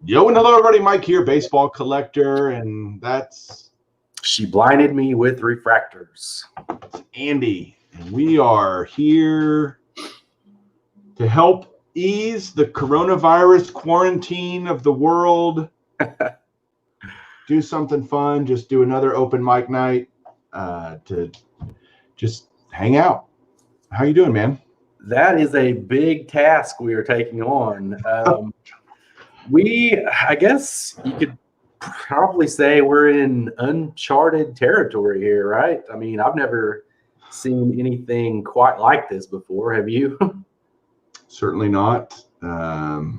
Yo, and hello, everybody. Mike here, baseball collector, and that's She blinded me with refractors. Andy. And we are here to help ease the coronavirus quarantine of the world. Do something fun, just do another open mic night to just hang out. How you doing, man? That is a big task we are taking on. I guess you could probably say we're in uncharted territory here, right? I mean, I've never seen anything quite like this before. Have you? Certainly not. We've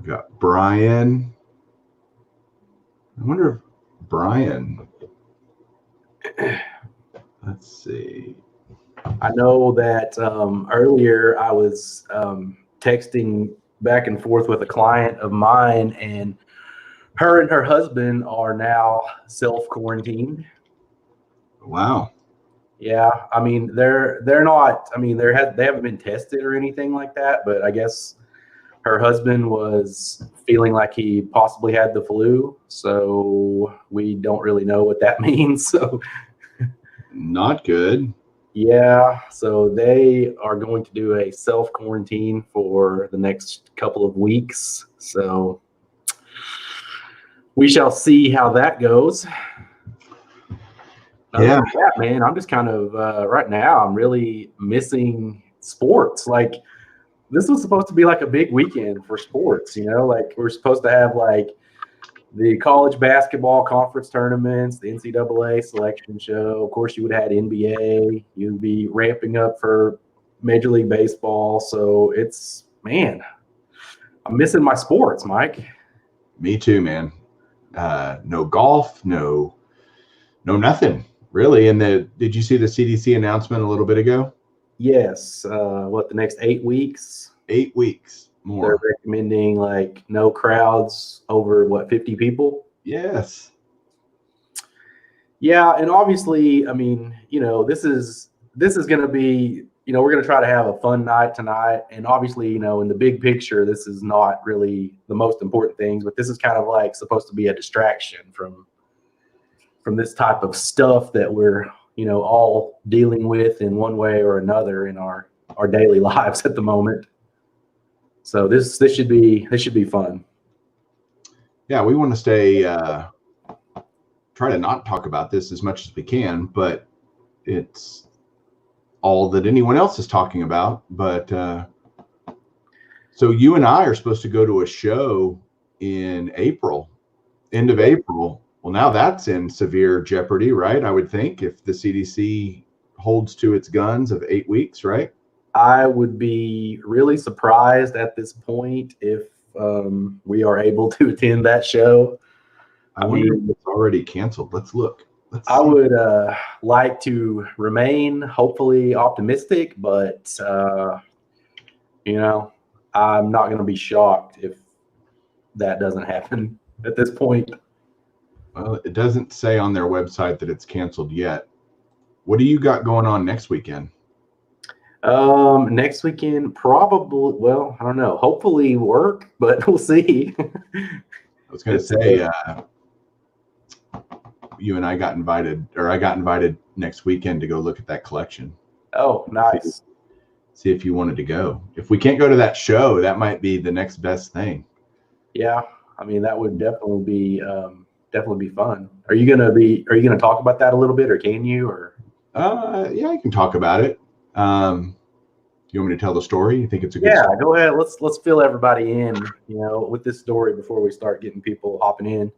got Brian. I wonder if Brian. Let's see. I know that earlier I was texting back and forth with a client of mine, and her and her husband are now self-quarantined. Wow. Yeah, I mean they're not. I mean they haven't been tested or anything like that. But I guess her husband was feeling like he possibly had the flu, so we don't really know what that means. So Not good. yeah, so they are going to do a self-quarantine for the next couple of weeks. So we shall see how that goes. Yeah. That, man, I'm just kind of right now. I'm really missing sports. Like this was supposed to be like a big weekend for sports. You know, like we're supposed to have like the college basketball conference tournaments, the NCAA selection show. Of course, you would have had NBA. You'd be ramping up for Major League Baseball. So it's, man, I'm missing my sports, Mike. Me too, man. No golf, no nothing really. And did you see the CDC announcement a little bit ago? Yes. The next 8 weeks? 8 weeks more. They're recommending like no crowds over 50 people? Yes. Yeah, and obviously, I mean, this is going to be, we're going to try to have a fun night tonight, and obviously, in the big picture, this is not really the most important things, but this is kind of like supposed to be a distraction from this type of stuff that we're, all dealing with in one way or another in our daily lives at the moment. So this should be fun. Yeah, we want to stay try to not talk about this as much as we can, but it's all that anyone else is talking about. But so you and I are supposed to go to a show in April, end of April. Well, now that's in severe jeopardy, right? I would think if the CDC holds to its guns of 8 weeks, right? I would be really surprised at this point if we are able to attend that show. I wonder if it's already canceled. Let's look. I would like to remain hopefully optimistic, but I'm not going to be shocked if that doesn't happen at this point. Well, it doesn't say on their website that it's canceled yet. What do you got going on next weekend? Next weekend, probably, well, I don't know. Hopefully work, but we'll see. I was going to say, you and I got invited, or I got invited next weekend to go look at that collection. Oh, nice. See if you wanted to go. If we can't go to that show, that might be the next best thing. Yeah, I mean that would definitely be fun. Are you gonna talk about that a little bit, or can you? Or yeah, I can talk about it. You want me to tell the story? You think it's a good story? Go ahead. Let's fill everybody in, with this story before we start getting people hopping in.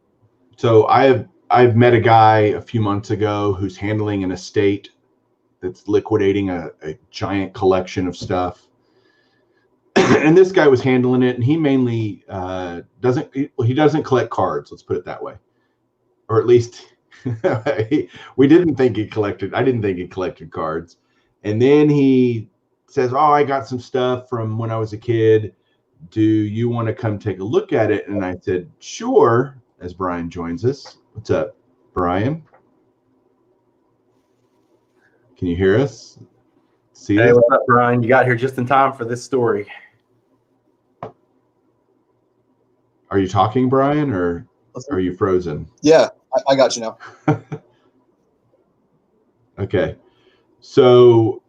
So I've met a guy a few months ago who's handling an estate that's liquidating a giant collection of stuff. And this guy was handling it, and he mainly doesn't collect cards. Let's put it that way, or at least we didn't think he collected. I didn't think he collected cards. And then he says, "Oh, I got some stuff from when I was a kid. Do you want to come take a look at it?" And I said, "Sure." As Brian joins us, what's up, Brian? Can you hear us? Hey, what's up, Brian? You got here just in time for this story. Are you talking, Brian, or are you frozen? Yeah, I got you now. Okay. So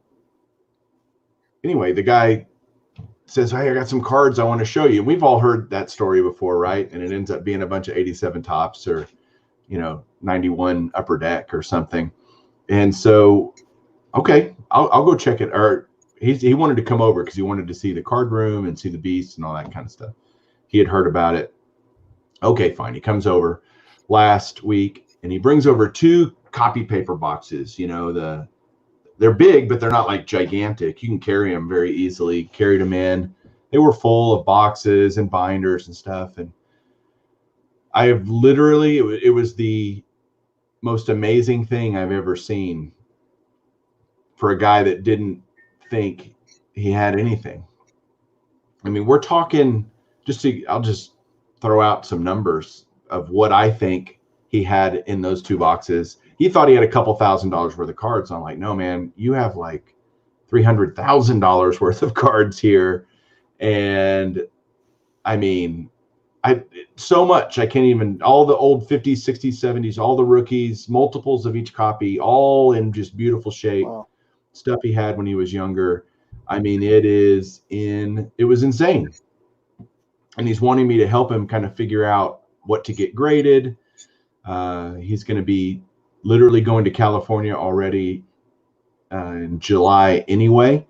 anyway, the guy says, hey, I got some cards I want to show you. We've all heard that story before, right? And it ends up being a bunch of 87 tops or, 91 upper deck or something. And so, okay, I'll go check it. Or he wanted to come over because he wanted to see the card room and see the beast and all that kind of stuff. He had heard about it. Okay, fine. He comes over last week and he brings over 2 copy paper boxes. They're big, but they're not like gigantic. You can carry them very easily. Carried them in. They were full of boxes and binders and stuff. And I have literally, it was the most amazing thing I've ever seen for a guy that didn't think he had anything. I mean, we're talking I'll just throw out some numbers of what I think he had in those 2 boxes. He thought he had a couple $1,000s worth of cards. I'm like, no, man, you have like $300,000 worth of cards here. And I mean, so much, I can't even, all the old 50s, 60s, 70s, all the rookies, multiples of each copy, all in just beautiful shape. Wow. Stuff he had when he was younger. I mean, it was insane. And he's wanting me to help him kind of figure out what to get graded. He's going to be literally going to California already in July anyway.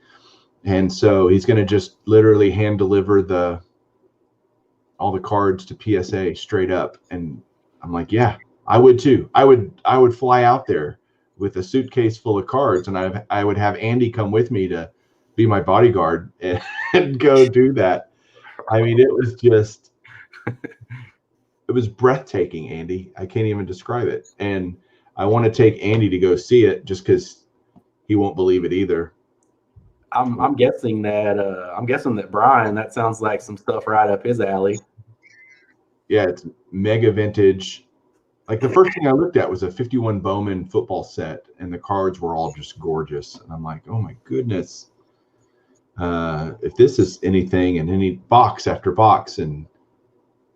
And so he's going to just literally hand deliver all the cards to PSA straight up. And I'm like, yeah, I would too. I would fly out there with a suitcase full of cards, and I would have Andy come with me to be my bodyguard and go do that. I mean, it was breathtaking, Andy. I can't even describe it. And I want to take Andy to go see it just because he won't believe it either. I'm guessing that Brian, that sounds like some stuff right up his alley. Yeah, it's mega vintage. Like the first thing I looked at was a 51 Bowman football set, and the cards were all just gorgeous. And I'm like, oh my goodness. If this is anything, and any box after box. And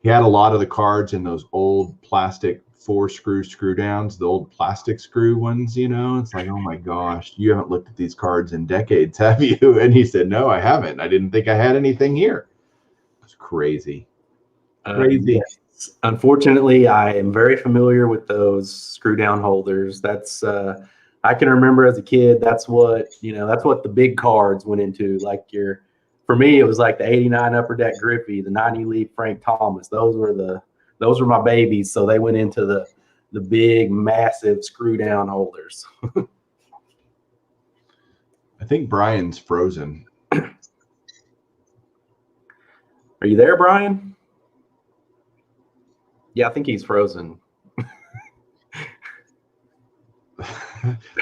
he had a lot of the cards in those old plastic 4-screw downs, the old plastic screw ones, It's like, oh my gosh, you haven't looked at these cards in decades, have you? And he said, no, I haven't. I didn't think I had anything here. It was crazy. Crazy. Yes. Unfortunately, I am very familiar with those screw down holders. That's I can remember as a kid, that's what the big cards went into. For me, it was like the 89 Upper Deck Griffey, the 90 Leaf Frank Thomas. Those were my babies. So they went into the big, massive screw down holders. I think Brian's frozen. Are you there, Brian? Yeah, I think he's frozen.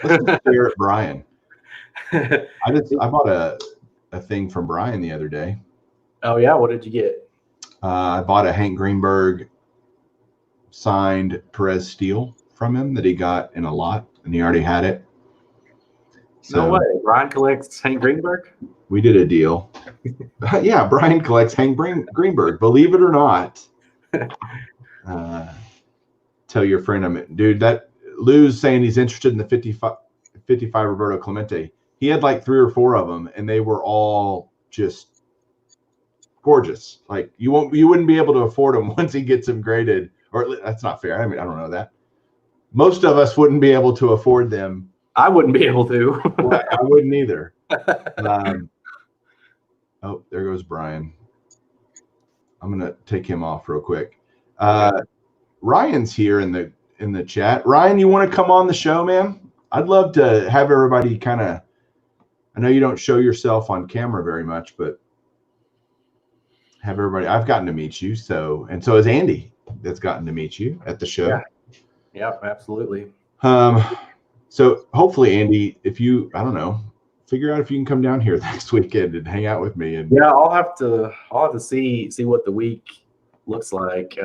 Let's stare at Brian. I bought a thing from Brian the other day. Oh yeah, what did you get? I bought a Hank Greenberg signed Perez Steel from him that he got in a lot, and he already had it. So no way. Brian collects Hank Greenberg? We did a deal. Yeah, Brian collects Hank Greenberg. Believe it or not. Tell your friend, dude, that Lou's saying he's interested in the 55 Roberto Clemente. He had like 3 or 4 of them, and they were all just gorgeous. Like you wouldn't be able to afford them once he gets them graded. Or that's not fair. I mean, I don't know that. Most of us wouldn't be able to afford them. I wouldn't be able to. Well, I wouldn't either. Oh, there goes Brian. I'm gonna take him off real quick. Ryan's here in the chat. Ryan, you want to come on the show, man? I'd love to have everybody kind of. I know you don't show yourself on camera very much, but have everybody. I've gotten to meet you, so has Andy. That's gotten to meet you at the show. Yeah, absolutely. So hopefully, Andy, if you, I don't know, figure out if you can come down here next weekend and hang out with me. And yeah, I'll have to see what the week looks like.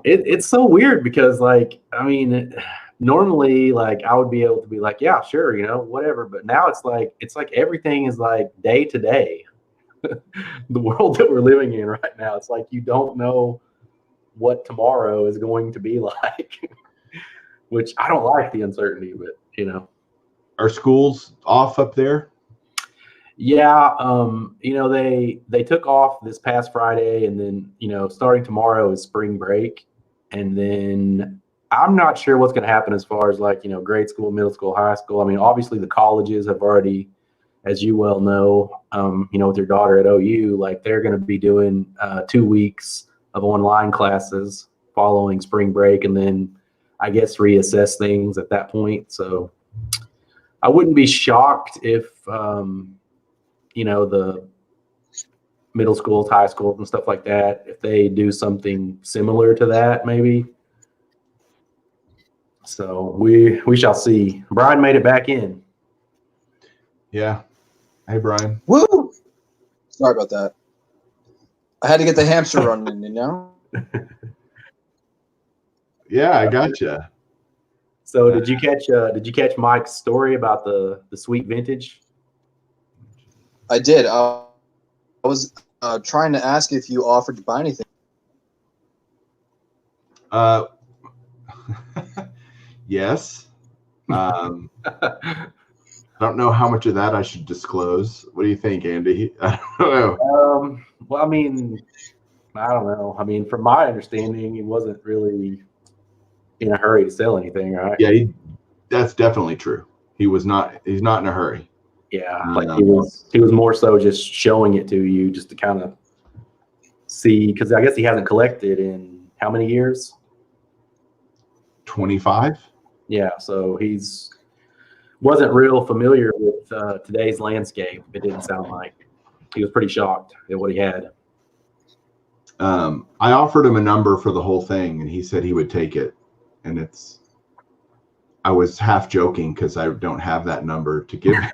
It's so weird because, like, I mean, normally, like, I would be able to be like, yeah, sure, whatever. But now it's like everything is like day to day. the world that we're living in right now. It's like you don't know what tomorrow is going to be like, which I don't like the uncertainty, but Are schools off up there? Yeah, they took off this past Friday, and then starting tomorrow is spring break, and then I'm not sure what's going to happen as far as like grade school, middle school, high school. I mean, obviously the colleges have already, as you well know, with your daughter at OU, like they're going to be doing 2 weeks of online classes following spring break, and then I guess reassess things at that point. So I wouldn't be shocked if the middle schools, high schools, and stuff like that, if they do something similar to that, maybe. So we shall see. Brian made it back in. Yeah. Hey, Brian. Woo! Sorry about that. I had to get the hamster running, Yeah, I gotcha. So did you catch Mike's story about the sweet vintage? I did. I was trying to ask if you offered to buy anything. Yes. I don't know how much of that I should disclose. What do you think, Andy? I don't know. Well, I mean, I don't know. I mean, from my understanding, he wasn't really in a hurry to sell anything, right? Yeah, that's definitely true. He's not in a hurry. Yeah, like he was more so just showing it to you just to kind of see, because I guess he hasn't collected in how many years? 25. Yeah, so wasn't real familiar with today's landscape. It didn't sound like. He was pretty shocked at what he had. I offered him a number for the whole thing, and he said he would take it. And I was half joking because I don't have that number to give him.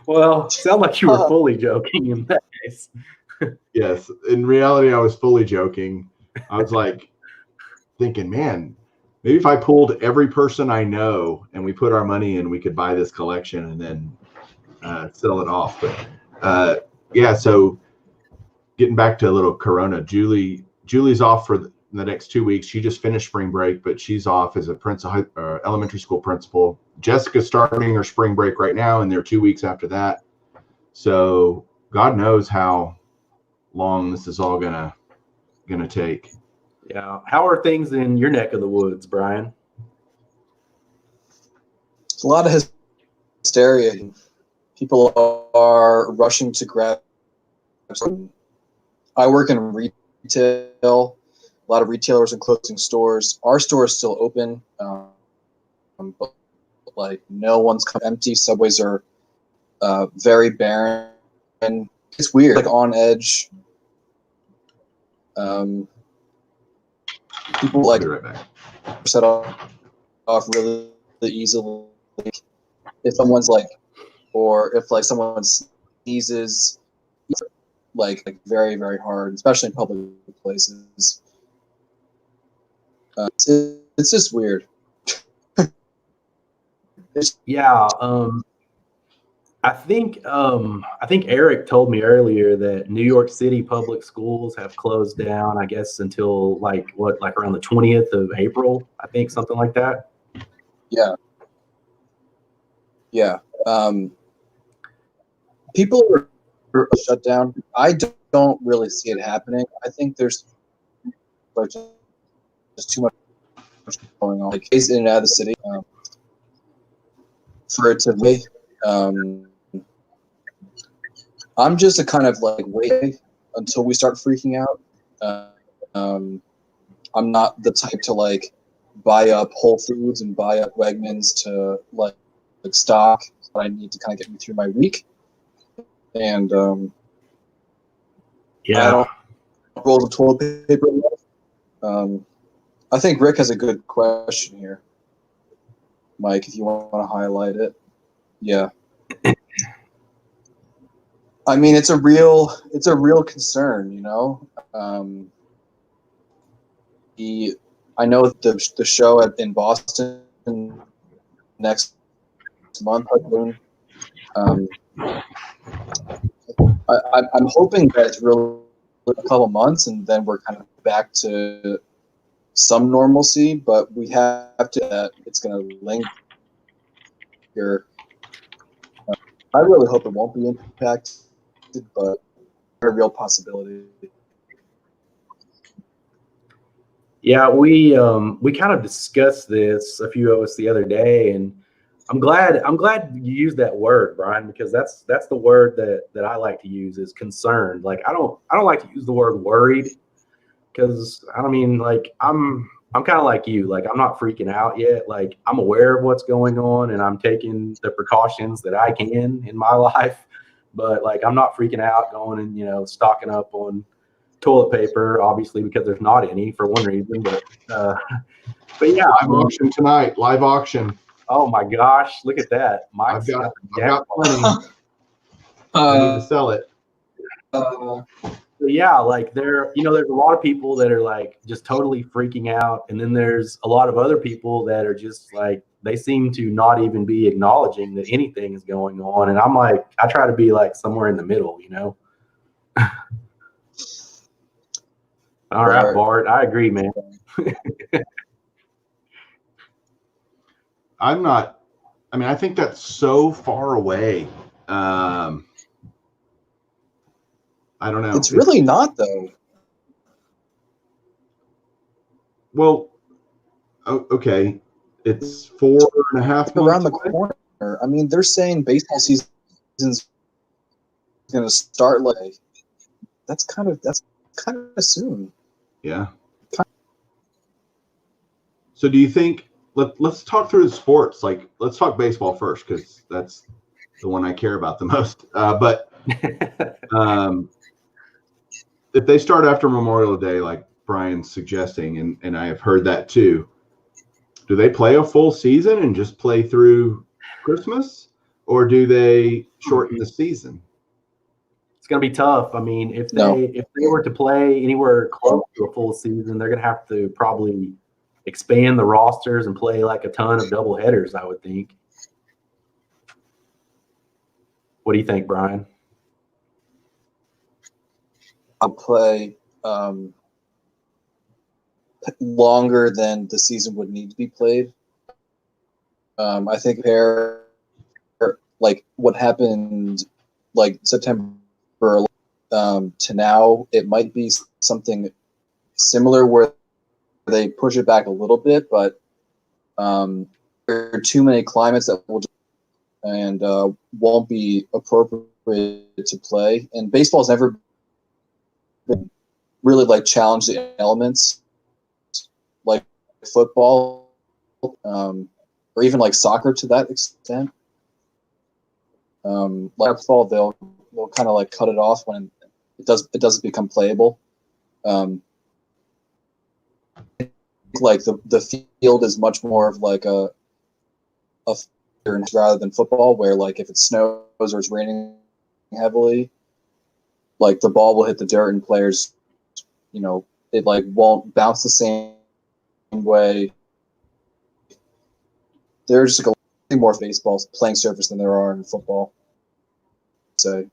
Well, sound like you were fully joking in that case. Yes, in reality, I was fully joking. I was like thinking, man, maybe if I pulled every person I know and we put our money in, we could buy this collection and then sell it off. But yeah, so getting back to a little Corona, Julie's off for the next 2 weeks. She just finished spring break, but she's off as a elementary school principal. Jessica's starting her spring break right now, and they're 2 weeks after that. So God knows how long this is all gonna take. Yeah. How are things in your neck of the woods, Brian? It's a lot of hysteria. People are rushing to grab. I work in retail. A lot of retailers are closing stores. Our store is still open, but like no one's come empty. Subways are very barren. It's weird, like on edge. People like I'll be right back. set off really easily. If someone's like, or if like someone sneezes, like very, very hard, especially in public places. It's just weird. Yeah. I think Eric told me earlier that New York City public schools have closed down, I guess, until like around the 20th of April, I think, something like that. Yeah. Yeah. People are shut down. I don't really see it happening. I think there's like just too much going on. Like is in and out of the city for it to be. I'm just a kind of like wait until we start freaking out. I'm not the type to like buy up Whole Foods and buy up Wegmans to like stock what I need to kind of get me through my week. And I don't roll the toilet paper enough. I think Rick has a good question here, Mike, if you want to highlight it. Yeah. I mean, it's a real concern, you know. I know the show in Boston next month, I'm hoping that it's really a couple months, and then we're kind of back to some normalcy. But we have to. It's going to linger. I really hope it won't be impacted, but a real possibility. Yeah, we kind of discussed this, a few of us, the other day, and I'm glad you used that word, Brian, because that's the word that I like to use is concerned. Like I don't like to use the word worried, because I don't mean, like I'm kind of like you. Like I'm not freaking out yet. Like I'm aware of what's going on and I'm taking the precautions that I can in my life, but like I'm not freaking out going and, stocking up on toilet paper, obviously, because there's not any, for one reason. But yeah, Live auction tonight. Live auction. oh my gosh, look at that! I've got plenty. I need to sell it. Yeah, like there's a lot of people that are like just totally freaking out, and then there's a lot of other people that are just like, they seem to not even be acknowledging that anything is going on. And I'm like, I try to be like somewhere in the middle, All right, Bart, I agree, man. I think that's so far away. I don't know. It's really not, though. Well, okay. It's 4.5 months around the away. corner. I mean, they're saying baseball season's going to start like that's kind of soon. Yeah. So do you think, let's talk through the sports. Like, let's talk baseball first, because that's the one I care about the most. But if they start after Memorial Day, like Brian's suggesting, and I have heard that too, do they play a full season and just play through Christmas, or do they shorten the season? It's going to be tough. I mean, if they were to play anywhere close to a full season, they're going to have to probably expand the rosters and play like a ton of double headers, I would think. What do you think, Brian? I'll play longer than the season would need to be played. I think like what happened like September to now, it might be something similar where they push it back a little bit, but there are too many climates that will and won't be appropriate to play. And baseball's never been really like challenged the elements like football or even like soccer to that extent. Like football, they'll kind of like cut it off when it doesn't become playable. Like the field is much more of like a rather than football, where like if it snows or it's raining heavily, like the ball will hit the dirt and players, it like won't bounce the same way. There's like a lot more baseball playing surface than there are in football. So,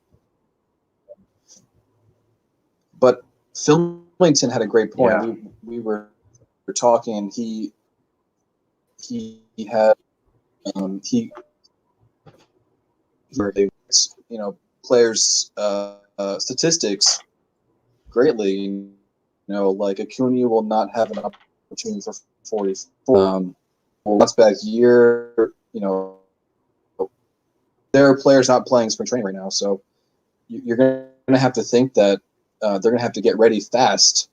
but Phil Millington had a great point. Yeah. We were talking. He had players statistics greatly. Like Acuna will not have an opportunity for 44. Bounce back year. There are players not playing spring training right now, so you're going to have to think that they're going to have to get ready fast,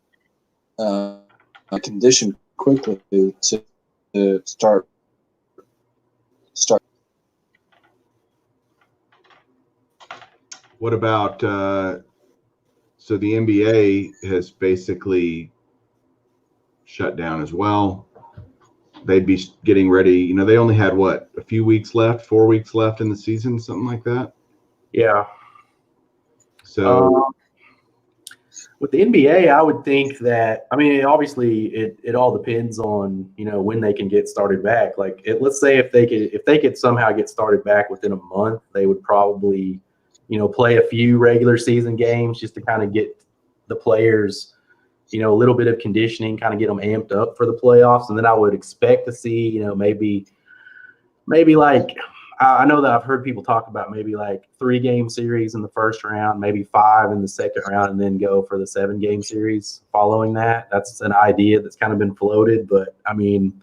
condition quickly to start. What about so the NBA has basically shut down as well. They'd be getting ready. They only had what, a few weeks left, 4 weeks left in the season, something like that. Yeah. So with the NBA, I would think that, obviously it all depends on, when they can get started back. Like let's say if they could somehow get started back within a month, they would probably, play a few regular season games just to kind of get the players, a little bit of conditioning, kind of get them amped up for the playoffs. And then I would expect to see, maybe like, I know that I've heard people talk about maybe like 3-game series in the first round, maybe 5 in the second round, and then go for the 7-game series following that. That's an idea that's kind of been floated. But I mean,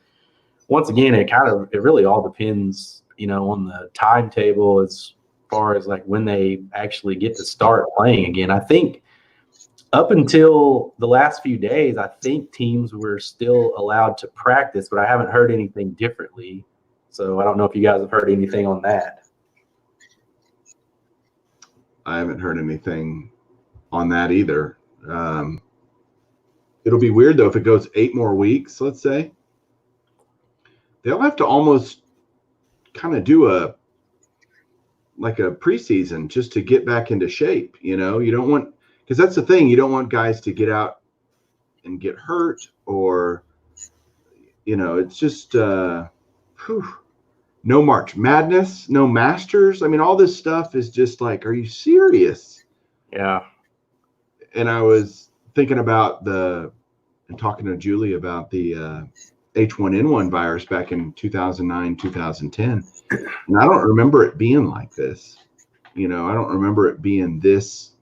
once again, it really all depends, on the timetable as far as like when they actually get to start playing again. I think up until the last few days, I think teams were still allowed to practice, but I haven't heard anything differently. So I don't know if you guys have heard anything on that. I haven't heard anything on that either. It'll be weird though if it goes 8 more weeks, let's say. They'll have to almost kind of do a preseason just to get back into shape. You don't want, because that's the thing, you don't want guys to get out and get hurt, or it's just no March Madness, no Masters. I mean, all this stuff is just like, are you serious? Yeah. And I was thinking about and talking to Julie about the H1N1 virus back in 2009, 2010. And I don't remember it being like this. I don't remember it being this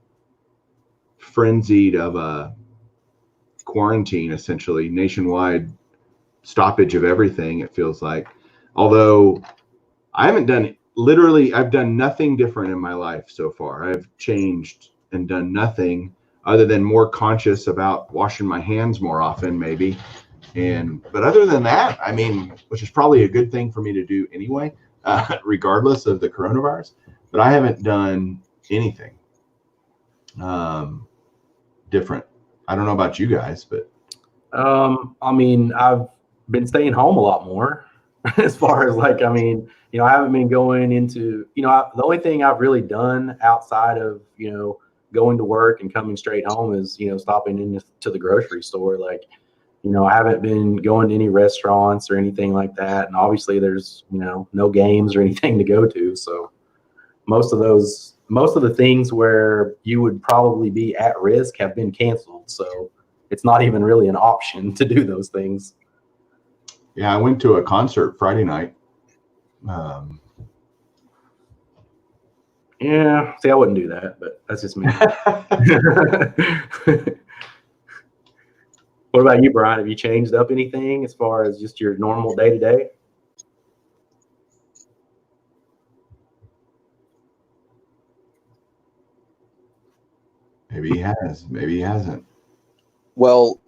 frenzied of a quarantine, essentially nationwide stoppage of everything, it feels like. Although I've done nothing different in my life so far. I've changed and done nothing other than more conscious about washing my hands more often, maybe. But other than that, I mean, which is probably a good thing for me to do anyway, regardless of the coronavirus, but I haven't done anything different. I don't know about you guys, but I mean, I've been staying home a lot more as far as like, I mean, I haven't been going into, the only thing I've really done outside of, going to work and coming straight home is, stopping into the grocery store. Like, I haven't been going to any restaurants or anything like that. And obviously there's, no games or anything to go to. So most of the things where you would probably be at risk have been canceled. So it's not even really an option to do those things. Yeah, I went to a concert Friday night. Yeah, see, I wouldn't do that, but that's just me. What about you, Brian? Have you changed up anything as far as just your normal day-to-day? Maybe he has, maybe he hasn't. Well,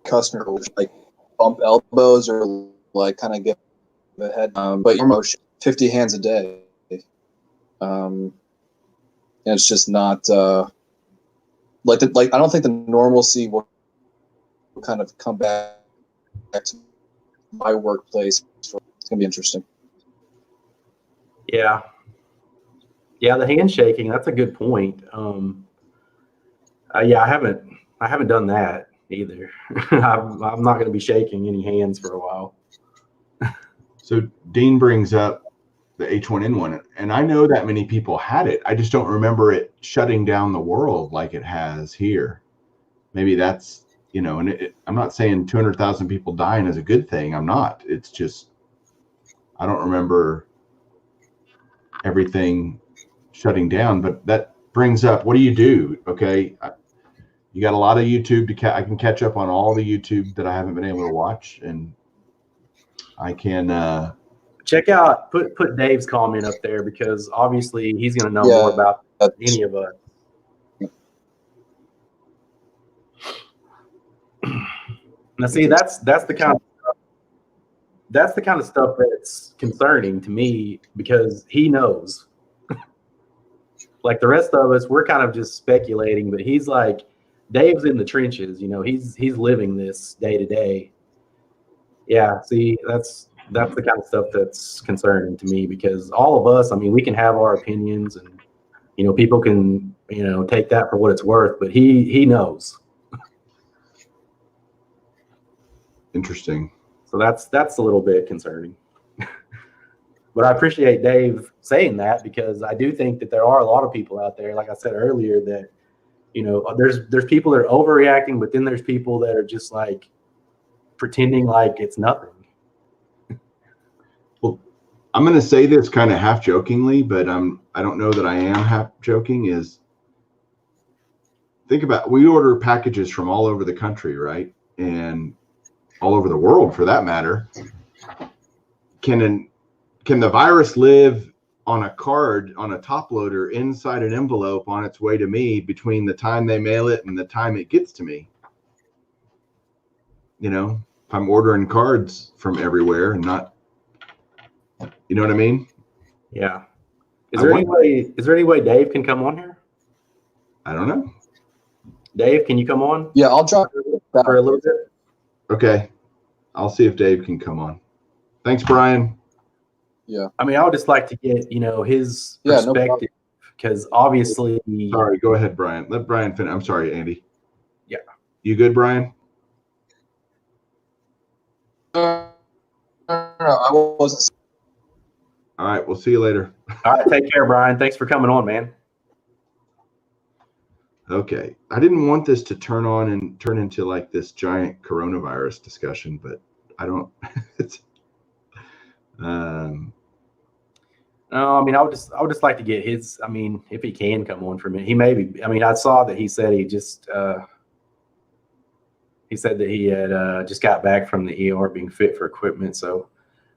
customer like bump elbows or like kind of get the head, but your motion 50 hands a day. And it's just not like I don't think the normalcy will kind of come back to my workplace. It's gonna be interesting. Yeah, the handshaking, that's a good point. Yeah, I haven't done that either. I'm not going to be shaking any hands for a while. So Dean brings up the H1N1, and I know that many people had it. I just don't remember it shutting down the world like it has here. Maybe that's, and I'm not saying 200,000 people dying is a good thing. I'm not. It's just, I don't remember everything shutting down. But that brings up, what do you do? Okay, you got a lot of YouTube I can catch up on all the YouTube that I haven't been able to watch, and I can check out, put Dave's comment up there, because obviously he's going to know more about any of us. Now, see, that's the kind of stuff that's concerning to me, because he knows. Like the rest of us, we're kind of just speculating, but he's like, Dave's in the trenches. He's living this day to day. Yeah, see, that's the kind of stuff that's concerning to me, because all of us, I mean, we can have our opinions, and people can take that for what it's worth, but he knows. Interesting. So that's a little bit concerning. But I appreciate Dave saying that, because I do think that there are a lot of people out there, like I said earlier, that, you know, there's people that are overreacting, but then there's people that are just like pretending like it's nothing. Well, I'm going to say this kind of half jokingly, but I don't know that I am half joking. Is think about, we order packages from all over the country, right? And all over the world for that matter. Can the virus live on a card, on a top loader inside an envelope on its way to me between the time they mail it and the time it gets to me? You know, if I'm ordering cards from everywhere and not, you know what I mean? Yeah. Is there any way Dave can come on here? I don't know. Dave, can you come on? Yeah, I'll drop for a little bit. Okay. I'll see if Dave can come on. Thanks, Brian. Yeah. I mean, I would just like to get, you know, his perspective, because obviously. Sorry, go ahead, Brian. Let Brian finish. I'm sorry, Andy. Yeah. You good, Brian? No, I wasn't. All right, we'll see you later. All right, take care, Brian. Thanks for coming on, man. Okay. I didn't want this to turn into like this giant coronavirus discussion, but I don't. It's. No, I mean, I would just like to get his. I mean, if he can come on for a minute, he may be. I mean, I saw that he said he said that he had just got back from the ER being fit for equipment. So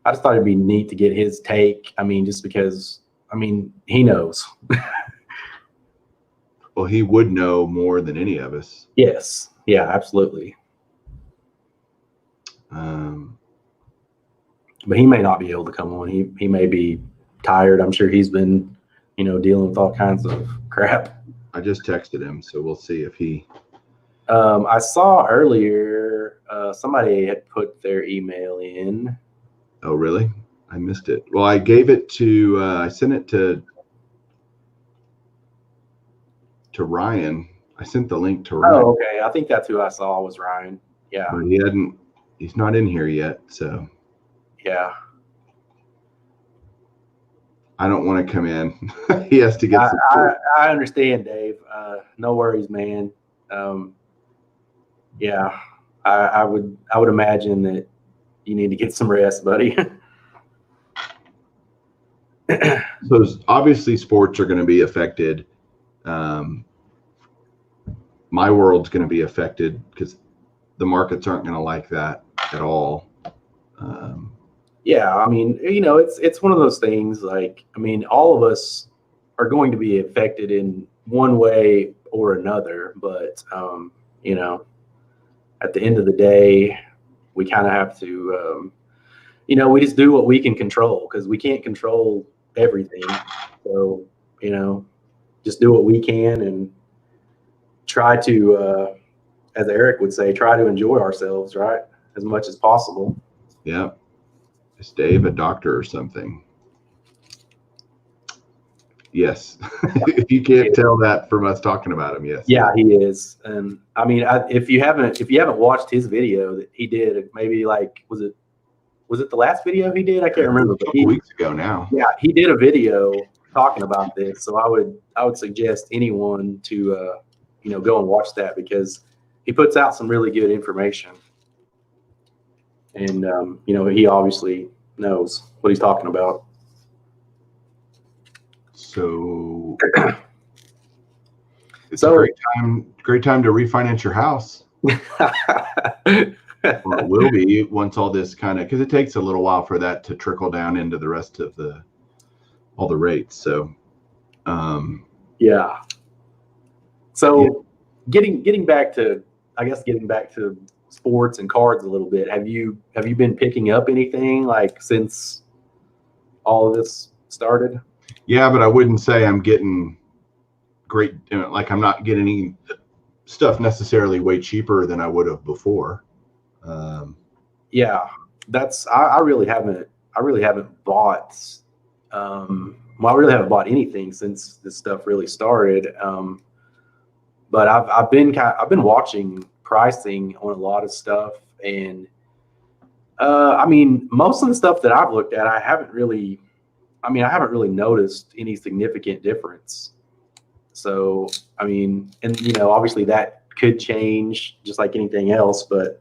I just thought it'd be neat to get his take. I mean, just because, I mean, he knows. Well, he would know more than any of us. Yes. Yeah, absolutely. But he may not be able to come on. He may be tired. I'm sure he's been, you know, dealing with all kinds of crap. I just texted him, so we'll see if he. I saw earlier somebody had put their email in. Oh, really? I missed it. Well, I gave it to. I sent it to Ryan. I sent the link to Ryan. Oh, okay. I think that's who I saw was Ryan. Yeah. But he's not in here yet, so. Yeah. I don't want to come in. He has to get some. I understand, Dave. No worries, man. Yeah, I would imagine that you need to get some rest, buddy. So obviously sports are going to be affected. My world's going to be affected because the markets aren't going to like that at all. Yeah, I mean, you know, it's one of those things. Like, I mean, all of us are going to be affected in one way or another, but you know, at the end of the day, we kind of have to, you know, we just do what we can control, because we can't control everything. So, you know, just do what we can and try to, as Eric would say, try to enjoy ourselves, right, as much as possible. Yeah. Is Dave a doctor or something? Yes. If you can't tell that from us talking about him, yes. Yeah, he is. And I mean, if you haven't watched his video that he did, maybe like was it the last video he did? I can't remember. A couple weeks ago now. Yeah, he did a video talking about this. So I would suggest anyone to you know, go and watch that, because he puts out some really good information. And you know, he obviously knows what he's talking about. So it's a great time to refinance your house. Or it will be once all this kind of, because it takes a little while for that to trickle down into the rest of all the rates. So yeah. So getting back to sports and cards a little bit. Have you been picking up anything like since all of this started? Yeah, but I wouldn't say I'm getting great, you know, like I'm not getting any stuff necessarily way cheaper than I would have before. Yeah, that's I really haven't bought I really haven't bought anything since this stuff really started. But I've been watching pricing on a lot of stuff, and I mean, most of the stuff that I've looked at, I haven't really I mean, I haven't really noticed any significant difference. So, I mean, and obviously that could change just like anything else, but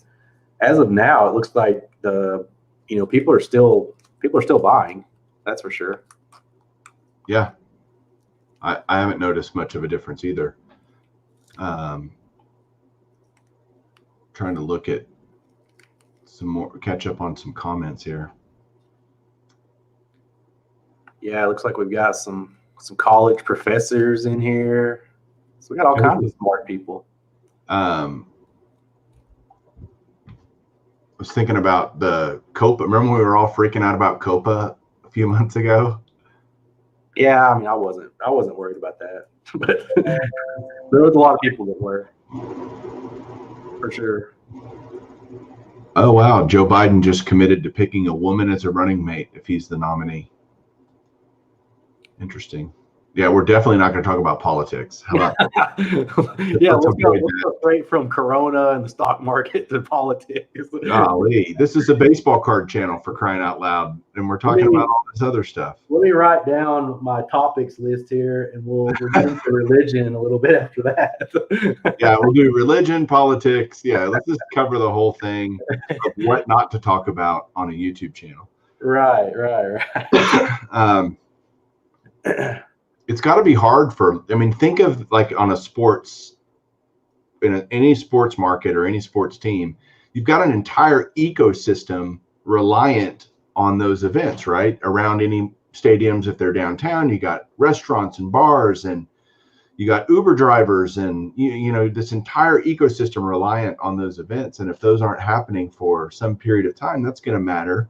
as of now, it looks like people are still buying. That's for sure. Yeah. I haven't noticed much of a difference either. Trying to look at some more, catch up on some comments here. Yeah, it looks like we've got some college professors in here. So we got all kinds of smart people. I was thinking about the Copa. Remember when we were all freaking out about Copa a few months ago? Yeah, I mean, I wasn't worried about that, but there was a lot of people that were, for sure. Oh wow, Joe Biden just committed to picking a woman as a running mate if he's the nominee. Interesting. Yeah, we're definitely not going to talk about politics. How about yeah, let's go straight from Corona and the stock market to politics. Golly, this is a baseball card channel, for crying out loud, and we're talking about all this other stuff. Let me write down my topics list here, and we'll get into religion a little bit after that. Yeah, we'll do religion, politics. Yeah, let's just cover the whole thing of what not to talk about on a YouTube channel. Right. It's got to be hard think of like on a sports, any sports market or any sports team, you've got an entire ecosystem reliant on those events, right? Around any stadiums, if they're downtown, you got restaurants and bars, and you got Uber drivers, and this entire ecosystem reliant on those events. And if those aren't happening for some period of time, that's going to matter.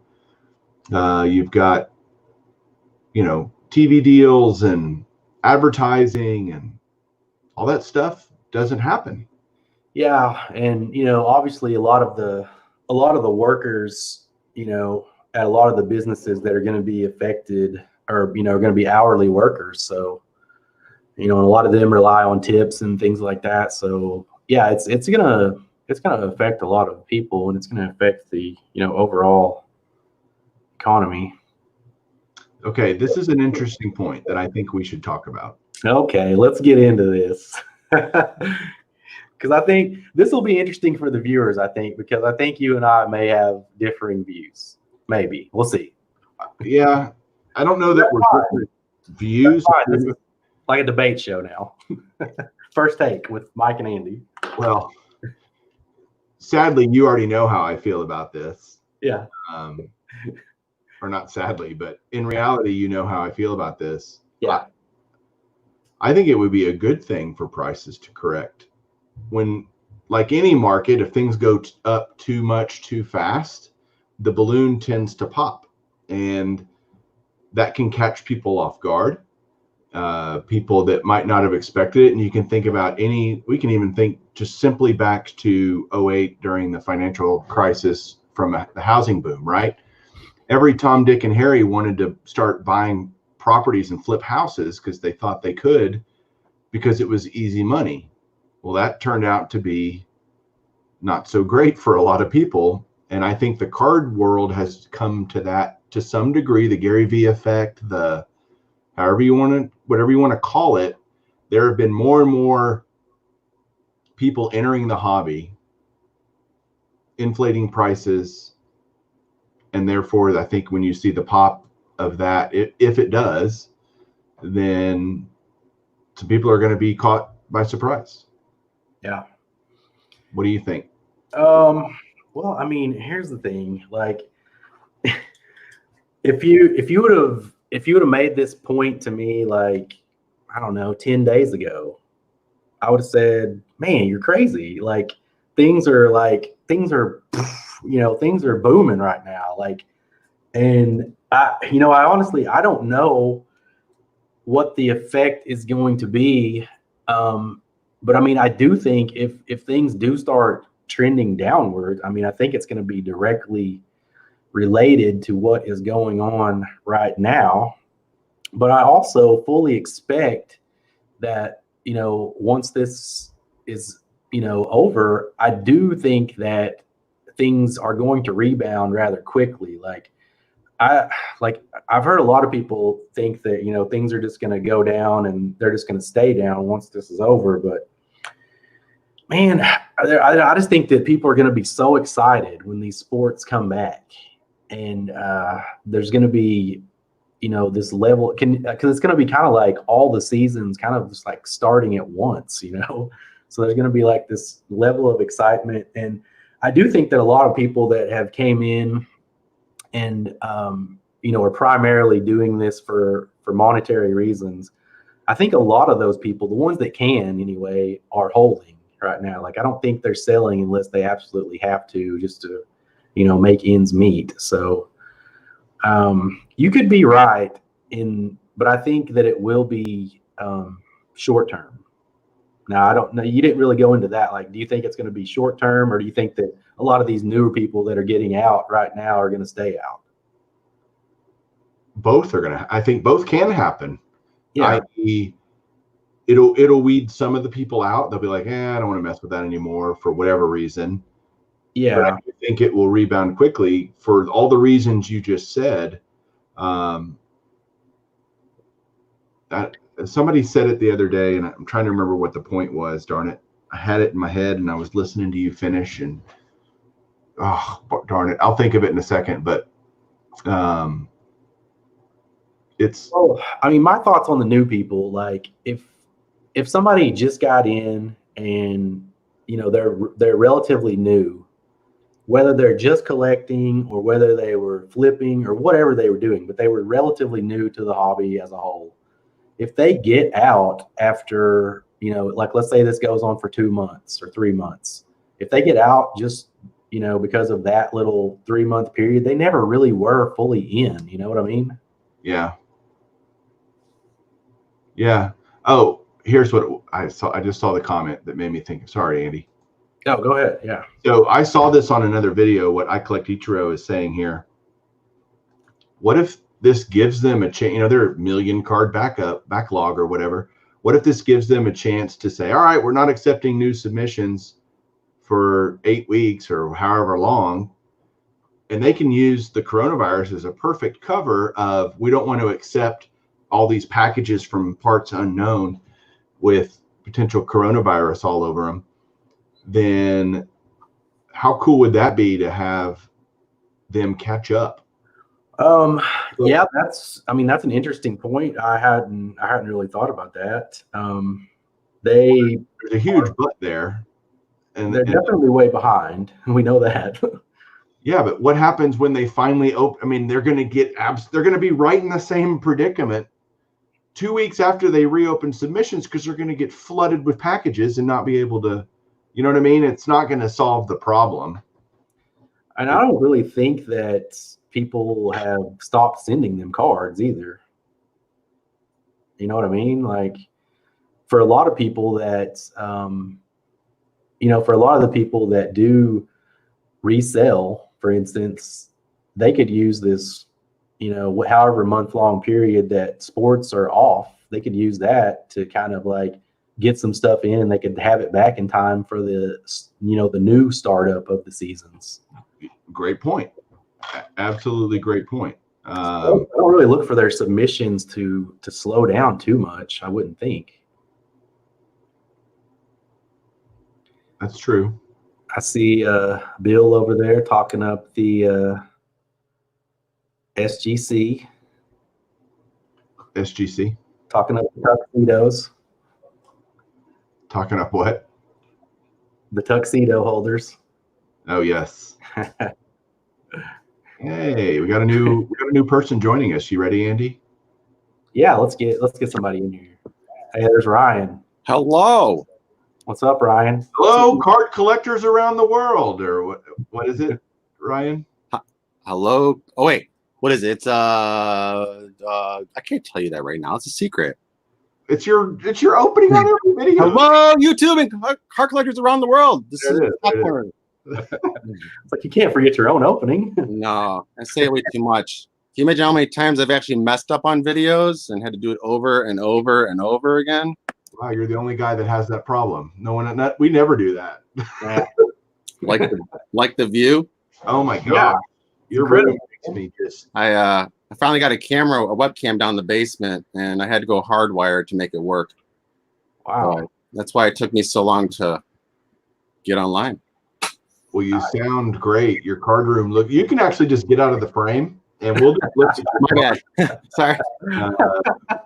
You've got, TV deals and advertising and all that stuff doesn't happen. Yeah, and obviously a lot of the workers, at a lot of the businesses that are going to be affected are going to be hourly workers. So, and a lot of them rely on tips and things like that. So yeah, it's gonna affect a lot of people, and it's gonna affect the overall economy. Okay, this is an interesting point that I think we should talk about. Okay, let's get into this. Because I think this will be interesting for the viewers, because I think you and I may have differing views. Maybe. We'll see. Yeah, I don't know that we're different views. This is like a debate show now. First take with Mike and Andy. Well, sadly, you already know how I feel about this. Yeah. Or not sadly, but in reality, you know how I feel about this. Yeah. I think it would be a good thing for prices to correct. When, like any market, if things go up too much too fast, the balloon tends to pop, and that can catch people off guard, people that might not have expected it. And you can think about we can even think just simply back to 2008 during the financial crisis from the housing boom, right? Every Tom, Dick, and Harry wanted to start buying properties and flip houses because they thought they could, because it was easy money. Well, that turned out to be not so great for a lot of people. And I think the card world has come to that to some degree, the Gary Vee effect, whatever you want to call it. There have been more and more people entering the hobby, inflating prices. And therefore, I think when you see the pop of that, if it does, then some people are going to be caught by surprise. Yeah. What do you think? Well, I mean, here's the thing. Like, if you would have made this point to me, like, I don't know, 10 days ago, I would have said, man, you're crazy. Like, things are booming right now. Like, and I honestly, I don't know what the effect is going to be. But I mean, I do think if things do start trending downward, I mean, I think it's going to be directly related to what is going on right now. But I also fully expect that, once this is, over, I do think that things are going to rebound rather quickly. Like, I've heard a lot of people think that, things are just going to go down and they're just going to stay down once this is over. But man, I just think that people are going to be so excited when these sports come back, and there's going to be, this level because it's going to be kind of like all the seasons kind of just like starting at once, so there's going to be like this level of excitement. And I do think that a lot of people that have came in and are primarily doing this for monetary reasons. I think a lot of those people, the ones that can anyway, are holding right now. Like, I don't think they're selling unless they absolutely have to, just to, make ends meet. So you could be right but I think that it will be short term. Now, I don't know. You didn't really go into that. Like, do you think it's going to be short term, or do you think that a lot of these newer people that are getting out right now are going to stay out? Both are I think both can happen. Yeah. It'll weed some of the people out. They'll be like, I don't want to mess with that anymore for whatever reason. Yeah. But I think it will rebound quickly for all the reasons you just said. Somebody said it the other day, and I'm trying to remember what the point was. Darn it. I had it in my head and I was listening to you finish, and darn it. I'll think of it in a second, but my thoughts on the new people, like if somebody just got in and they're relatively new, whether they're just collecting or whether they were flipping or whatever they were doing, but they were relatively new to the hobby as a whole. If they get out after, like let's say this goes on for 2 months or 3 months, if they get out just, because of that little 3-month period, they never really were fully in, you know what I mean? Yeah. Yeah. Oh, here's what I saw. I just saw the comment that made me think. Sorry, Andy. Oh, go ahead. Yeah. So I saw this on another video. What I Collect Ichiro is saying here. What if this gives them a chance? Their million card backlog or whatever. What if this gives them a chance to say, all right, we're not accepting new submissions for 8 weeks or however long, and they can use the coronavirus as a perfect cover of, we don't want to accept all these packages from parts unknown with potential coronavirus all over them. Then how cool would that be to have them catch up? Yeah, that's an interesting point. I hadn't really thought about that. There's a huge but there, and they're definitely way behind. We know that. Yeah, but what happens when they finally open? They're going to be right in the same predicament 2 weeks after they reopen submissions, because they're going to get flooded with packages and not be able to, you know what I mean? It's not going to solve the problem. And I don't really think that people have stopped sending them cards either. You know what I mean? Like, for a lot of people that, for a lot of the people that do resell, for instance, they could use this, however month-long period that sports are off, they could use that to kind of like get some stuff in, and they could have it back in time for the, the new startup of the seasons. Great point. Absolutely great point. I don't really look for their submissions to slow down too much, I wouldn't think. That's true. I see Bill over there talking up the SGC. SGC. Talking up the tuxedos. Talking up what? The tuxedo holders. Oh yes. Hey, we got a new person joining us. You ready, Andy? Yeah, let's get somebody in here. Hey, there's Ryan. Hello. What's up, Ryan? Hello, card collectors around the world, or what is it, Ryan? Hello. Oh wait, what is it? It's I can't tell you that right now. It's a secret. It's your opening on every video. Hello, YouTube and card collectors around the world. This is popcorn. It's like you can't forget your own opening. No, I say it way too much. Can you imagine how many times I've actually messed up on videos and had to do it over and over and over again? Wow, you're the only guy that has that problem. No one, we never do that. Like the view. Oh my god. Your room makes me just. I finally got a webcam down the basement, and I had to go hardwire to make it work. Wow. But that's why it took me so long to get online. Well, you sound great. Your card room look. You can actually just get out of the frame, and we'll just look at My bad. Sorry. uh,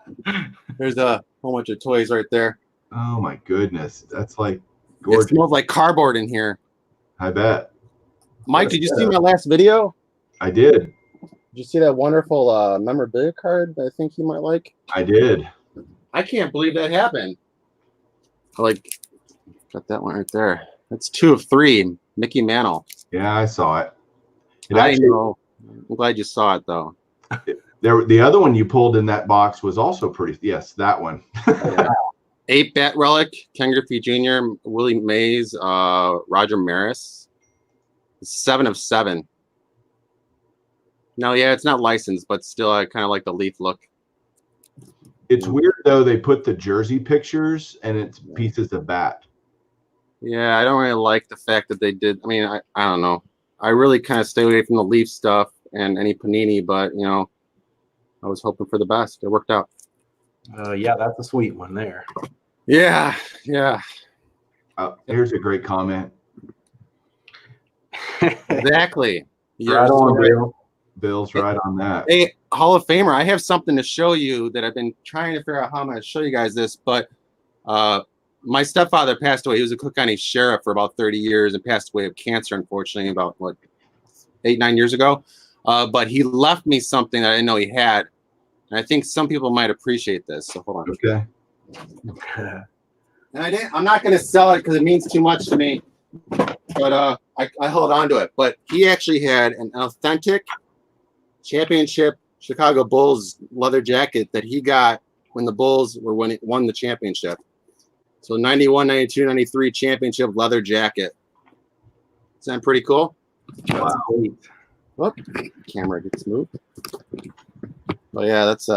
There's a whole bunch of toys right there. oh my goodness, that's like It gorgeous. smells like cardboard in here. I bet. Mike, did you see my last video? I did. Did you see that wonderful memorabilia card that I think you might like? I did. I can't believe that happened. Got that one right there. That's 2 of 3. Mickey Mantle. Yeah, I saw it. I know. I'm glad you saw it though. The other one you pulled in that box was also pretty. Yes, that one. 8-bat relic, Ken Griffey Jr., Willie Mays, Roger Maris. 7 of 7. No, yeah, it's not licensed, but still, I kind of like the leaf look. It's weird though. They put the jersey pictures and it's pieces of bat. Yeah, I don't really like the fact that they did. I mean, I don't know. I really kind of stay away from the leaf stuff and any Panini, but you know, I was hoping for the best. It worked out. Yeah, that's a sweet one there. Yeah. Here's a great comment. Exactly. Right on, Bill. Bill's right on that. Hey, Hall of Famer, I have something to show you that I've been trying to figure out how I'm going to show you guys this, but my stepfather passed away. He was a Cook County sheriff for about 30 years and passed away of cancer, unfortunately, about 8-9 years ago. But he left me something that I didn't know he had. And I think some people might appreciate this. So hold on. Okay. And I'm not going to sell it because it means too much to me. But I hold on to it. But he actually had an authentic championship Chicago Bulls leather jacket that he got when the Bulls won the championship. So 91, 92, 93 championship leather jacket. Sound pretty cool? Wow. Oh, camera gets moved. Oh yeah, that's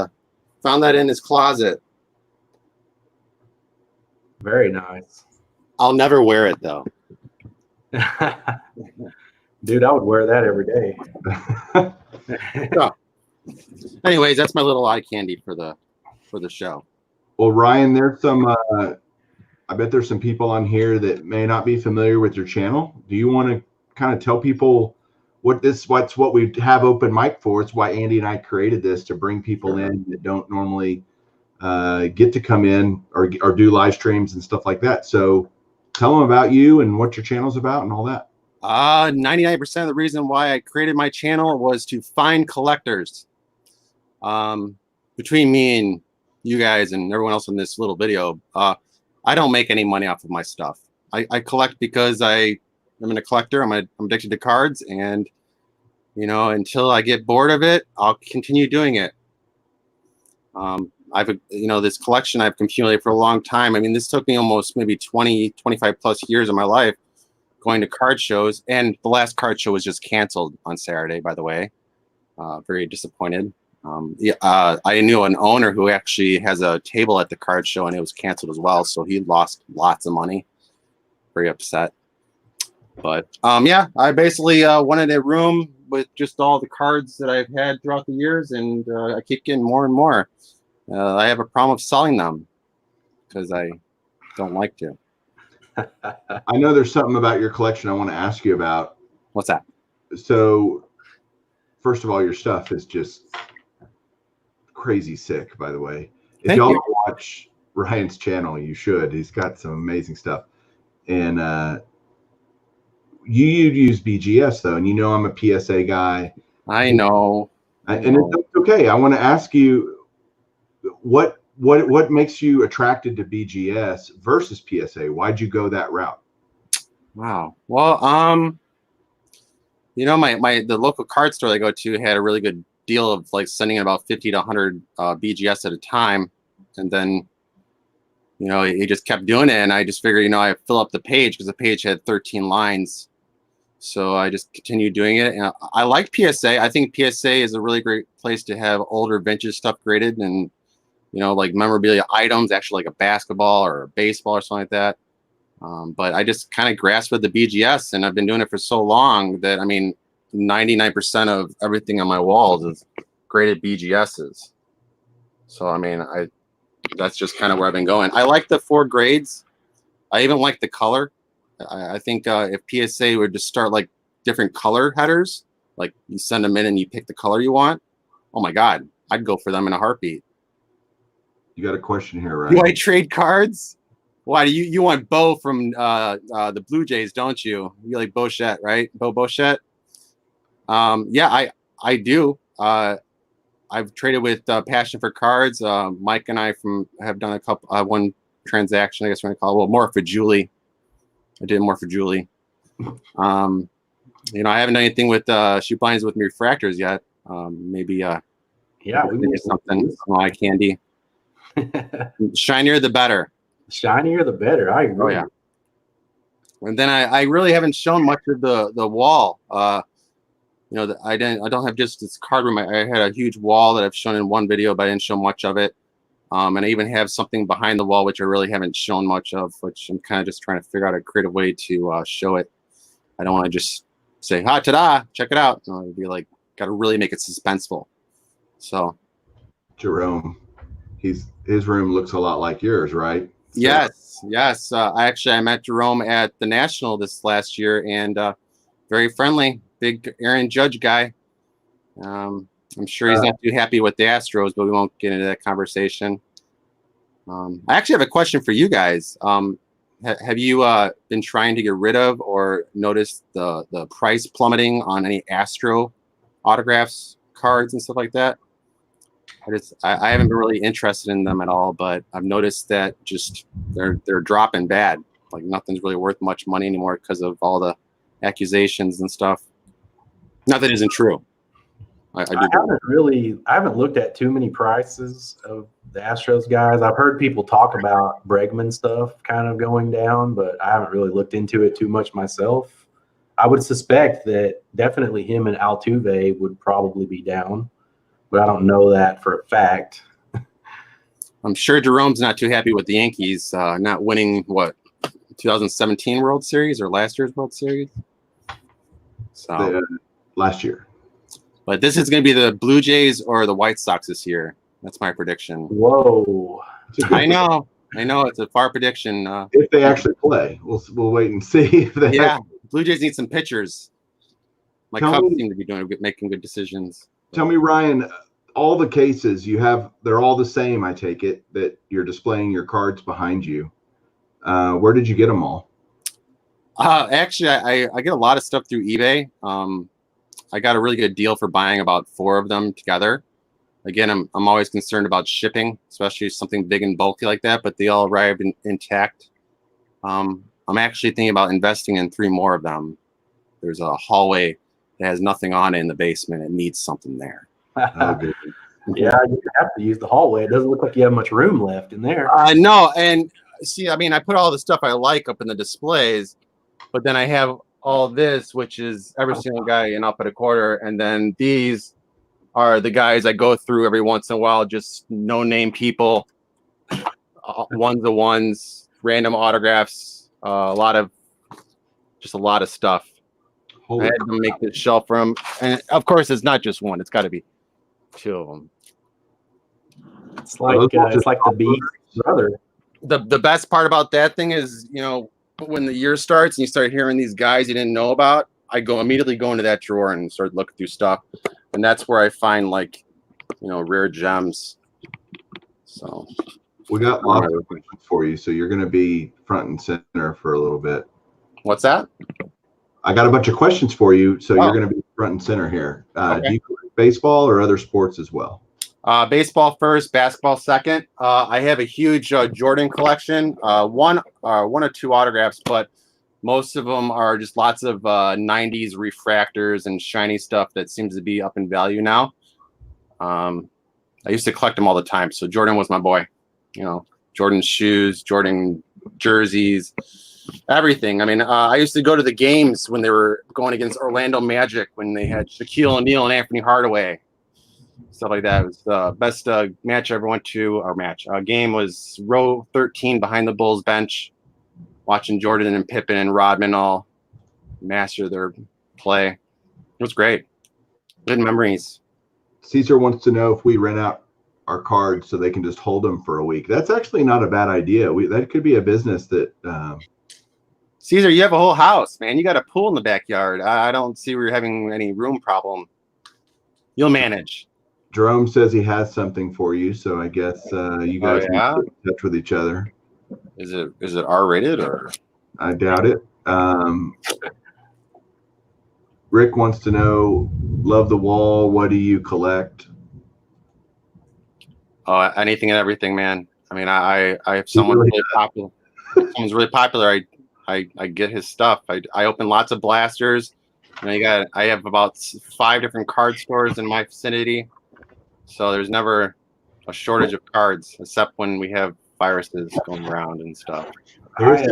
found that in his closet. Very nice. I'll never wear it though. Dude, I would wear that every day. So, anyways, that's my little eye candy for the show. Well, Ryan, there's some. I bet there's some people on here that may not be familiar with your channel. Do you want to kind of tell people what's what we have open mic for? It's why Andy and I created this, to bring people in that don't normally get to come in or do live streams and stuff like that. So tell them about you and what your channel's about and all that. 99% of the reason why I created my channel was to find collectors. Between me and you guys and everyone else in this little video, I don't make any money off of my stuff. I collect because I'm a collector. I'm addicted to cards, and you know, until I get bored of it, I'll continue doing it. This collection I've accumulated for a long time. I mean, this took me almost maybe 20, 25 plus years of my life going to card shows, and the last card show was just canceled on Saturday, by the way. Very disappointed. I knew an owner who actually has a table at the card show, and it was canceled as well, so he lost lots of money. Very upset. But I basically wanted a room with just all the cards that I've had throughout the years, and I keep getting more and more. I have a problem of selling them because I don't like to. I know there's something about your collection I want to ask you about. What's that? So, first of all, your stuff is just crazy sick, by the way. If y'all don't watch Ryan's channel, you should. He's got some amazing stuff. And you use BGS though, and you know I'm a PSA guy. I know. And it's okay. I want to ask you what makes you attracted to BGS versus PSA? Why'd you go that route? Wow. Well, the local card store I go to had a really good deal of like sending about 50 to 100 BGS at a time, and then he just kept doing it, and I just figured I fill up the page because the page had 13 lines, so I just continued doing it. And I like PSA. I think PSA is a really great place to have older vintage stuff graded, and like memorabilia items, actually like a basketball or a baseball or something like that. But I just kind of grasped with the BGS, and I've been doing it for so long that 99% of everything on my walls is graded BGSs. So I mean, that's just kind of where I've been going. I like the 4 grades. I even like the color. I think if PSA would just start like different color headers, like you send them in and you pick the color you want, oh my God, I'd go for them in a heartbeat. You got a question here, right? Do I trade cards? Why do you want Bo from the Blue Jays, don't you? You like Bochette, right? Bo Bochette? Yeah, I do. I've traded with Passion for Cards. Mike and I have done a couple one transaction, I guess we're gonna call it. Well, more for Julie. I did more for Julie. You know, I haven't done anything with shoe blinds with refractors yet. Maybe Yeah, maybe something, some eye candy. Shinier the better. Shinier the better. I agree. Oh yeah. And then I really haven't shown much of the wall. You know, I don't have just this card room. I had a huge wall that I've shown in one video, but I didn't show much of it. And I even have something behind the wall which I really haven't shown much of, which I'm kind of just trying to figure out a creative way to show it. I don't want to just say, "Ha, ta-da! Check it out." No, it'd be like, got to really make it suspenseful. So, Jerome, his room looks a lot like yours, right? So, yes. I met Jerome at the National this last year, and very friendly, big Aaron Judge guy. I'm sure he's not too happy with the Astros, but we won't get into that conversation. I actually have a question for you guys. Have you been trying to get rid of or noticed the price plummeting on any Astro autographs, cards, and stuff like that? I haven't been really interested in them at all, but I've noticed that just they're dropping bad. Like nothing's really worth much money anymore because of all the accusations and stuff. Not that it isn't true. I haven't looked at too many prices of the Astros guys. I've heard people talk about Bregman stuff kind of going down, but I haven't really looked into it too much myself. I would suspect that definitely him and Altuve would probably be down, but I don't know that for a fact. I'm sure Jerome's not too happy with the Yankees not winning, 2017 World Series or last year's World Series? So last year. But this is going to be the Blue Jays or the White Sox this year. That's my prediction. Whoa. I know. It's a far prediction. If they actually play, we'll wait and see. If they Blue Jays need some pitchers. My Cubs seem to be making good decisions. Tell me, Ryan, all the cases you have, they're all the same, I take it, that you're displaying your cards behind you. Where did you get them all? Actually, I get a lot of stuff through eBay. I got a really good deal for buying about 4 of them together. Again, I'm always concerned about shipping, especially something big and bulky like that, but they all arrived intact. I'm actually thinking about investing in 3 more of them. There's a hallway that has nothing on it in the basement. It needs something there. Yeah, you have to use the hallway. It doesn't look like you have much room left in there. No, and see, I mean, I put all the stuff I like up in the displays, but then I have all this, which is every single guy in Up at a Quarter, and then these are the guys I go through every once in a while, just no-name people, ones, random autographs, a lot of stuff. I had to make this shelf for them, and of course, it's not just one; it's got to be 2 of them. It's like the Beast brother. The best part about that thing is, when the year starts and you start hearing these guys you didn't know about, I immediately go into that drawer and start looking through stuff, and that's where I find rare gems. So we got lots of questions for you, so you're going to be front and center for a little bit. What's that? I got a bunch of questions for you, so you're going to be front and center here. Okay. Do you play baseball or other sports as well? Baseball first, basketball second. I have a huge Jordan collection, one or 2 autographs, but most of them are just lots of 90s refractors and shiny stuff that seems to be up in value now. I used to collect them all the time, so Jordan was my boy. Jordan shoes, Jordan jerseys, everything. I mean, I used to go to the games when they were going against Orlando Magic, when they had Shaquille O'Neal and Anthony Hardaway. Stuff like that. It was the best match I ever went to. Our game was row 13 behind the Bulls bench, watching Jordan and Pippen and Rodman all master their play. It was great. Good memories. Caesar wants to know if we rent out our cards so they can just hold them for a week. That's actually not a bad idea. That could be a business that. Caesar, you have a whole house, man. You got a pool in the backyard. I don't see where you're having any room problem. You'll manage. Jerome says he has something for you, so I guess you guys need to get in touch with each other. Is it R-rated or? I doubt it. Rick wants to know, love the wall. What do you collect? Oh, anything and everything, man. I mean, I have someone really popular. Someone's really popular. I get his stuff. I open lots of blasters. And I have about 5 different card stores in my vicinity. So there's never a shortage of cards, except when we have viruses going around and stuff. I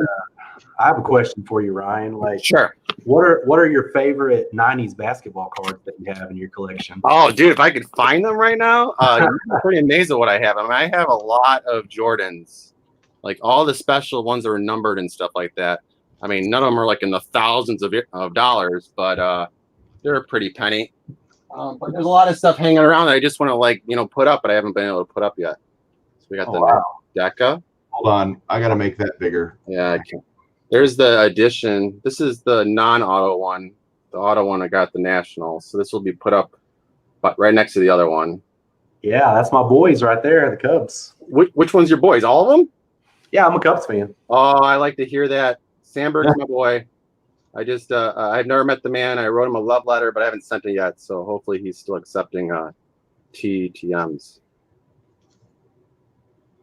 have a question for you, Ryan. Like, sure. What are your favorite '90s basketball cards that you have in your collection? Oh, dude, if I could find them right now, I'm pretty amazed at what I have. I mean, I have a lot of Jordans, like all the special ones that were numbered and stuff like that. I mean, none of them are like in the thousands of dollars, but they're a pretty penny. But there's a lot of stuff hanging around that I just want to put up, but I haven't been able to put up yet. So we got DECA. Hold on, I got to make that bigger. Yeah, I can. There's the edition. This is the non-auto one. The auto one I got at the National. So this will be put up, but right next to the other one. Yeah, that's my boys right there, the Cubs. Which one's your boys? All of them? Yeah, I'm a Cubs fan. Oh, I like to hear that. Sandberg's my boy. I just I've never met the man. I wrote him a love letter, but I haven't sent it yet. So hopefully he's still accepting TTMs.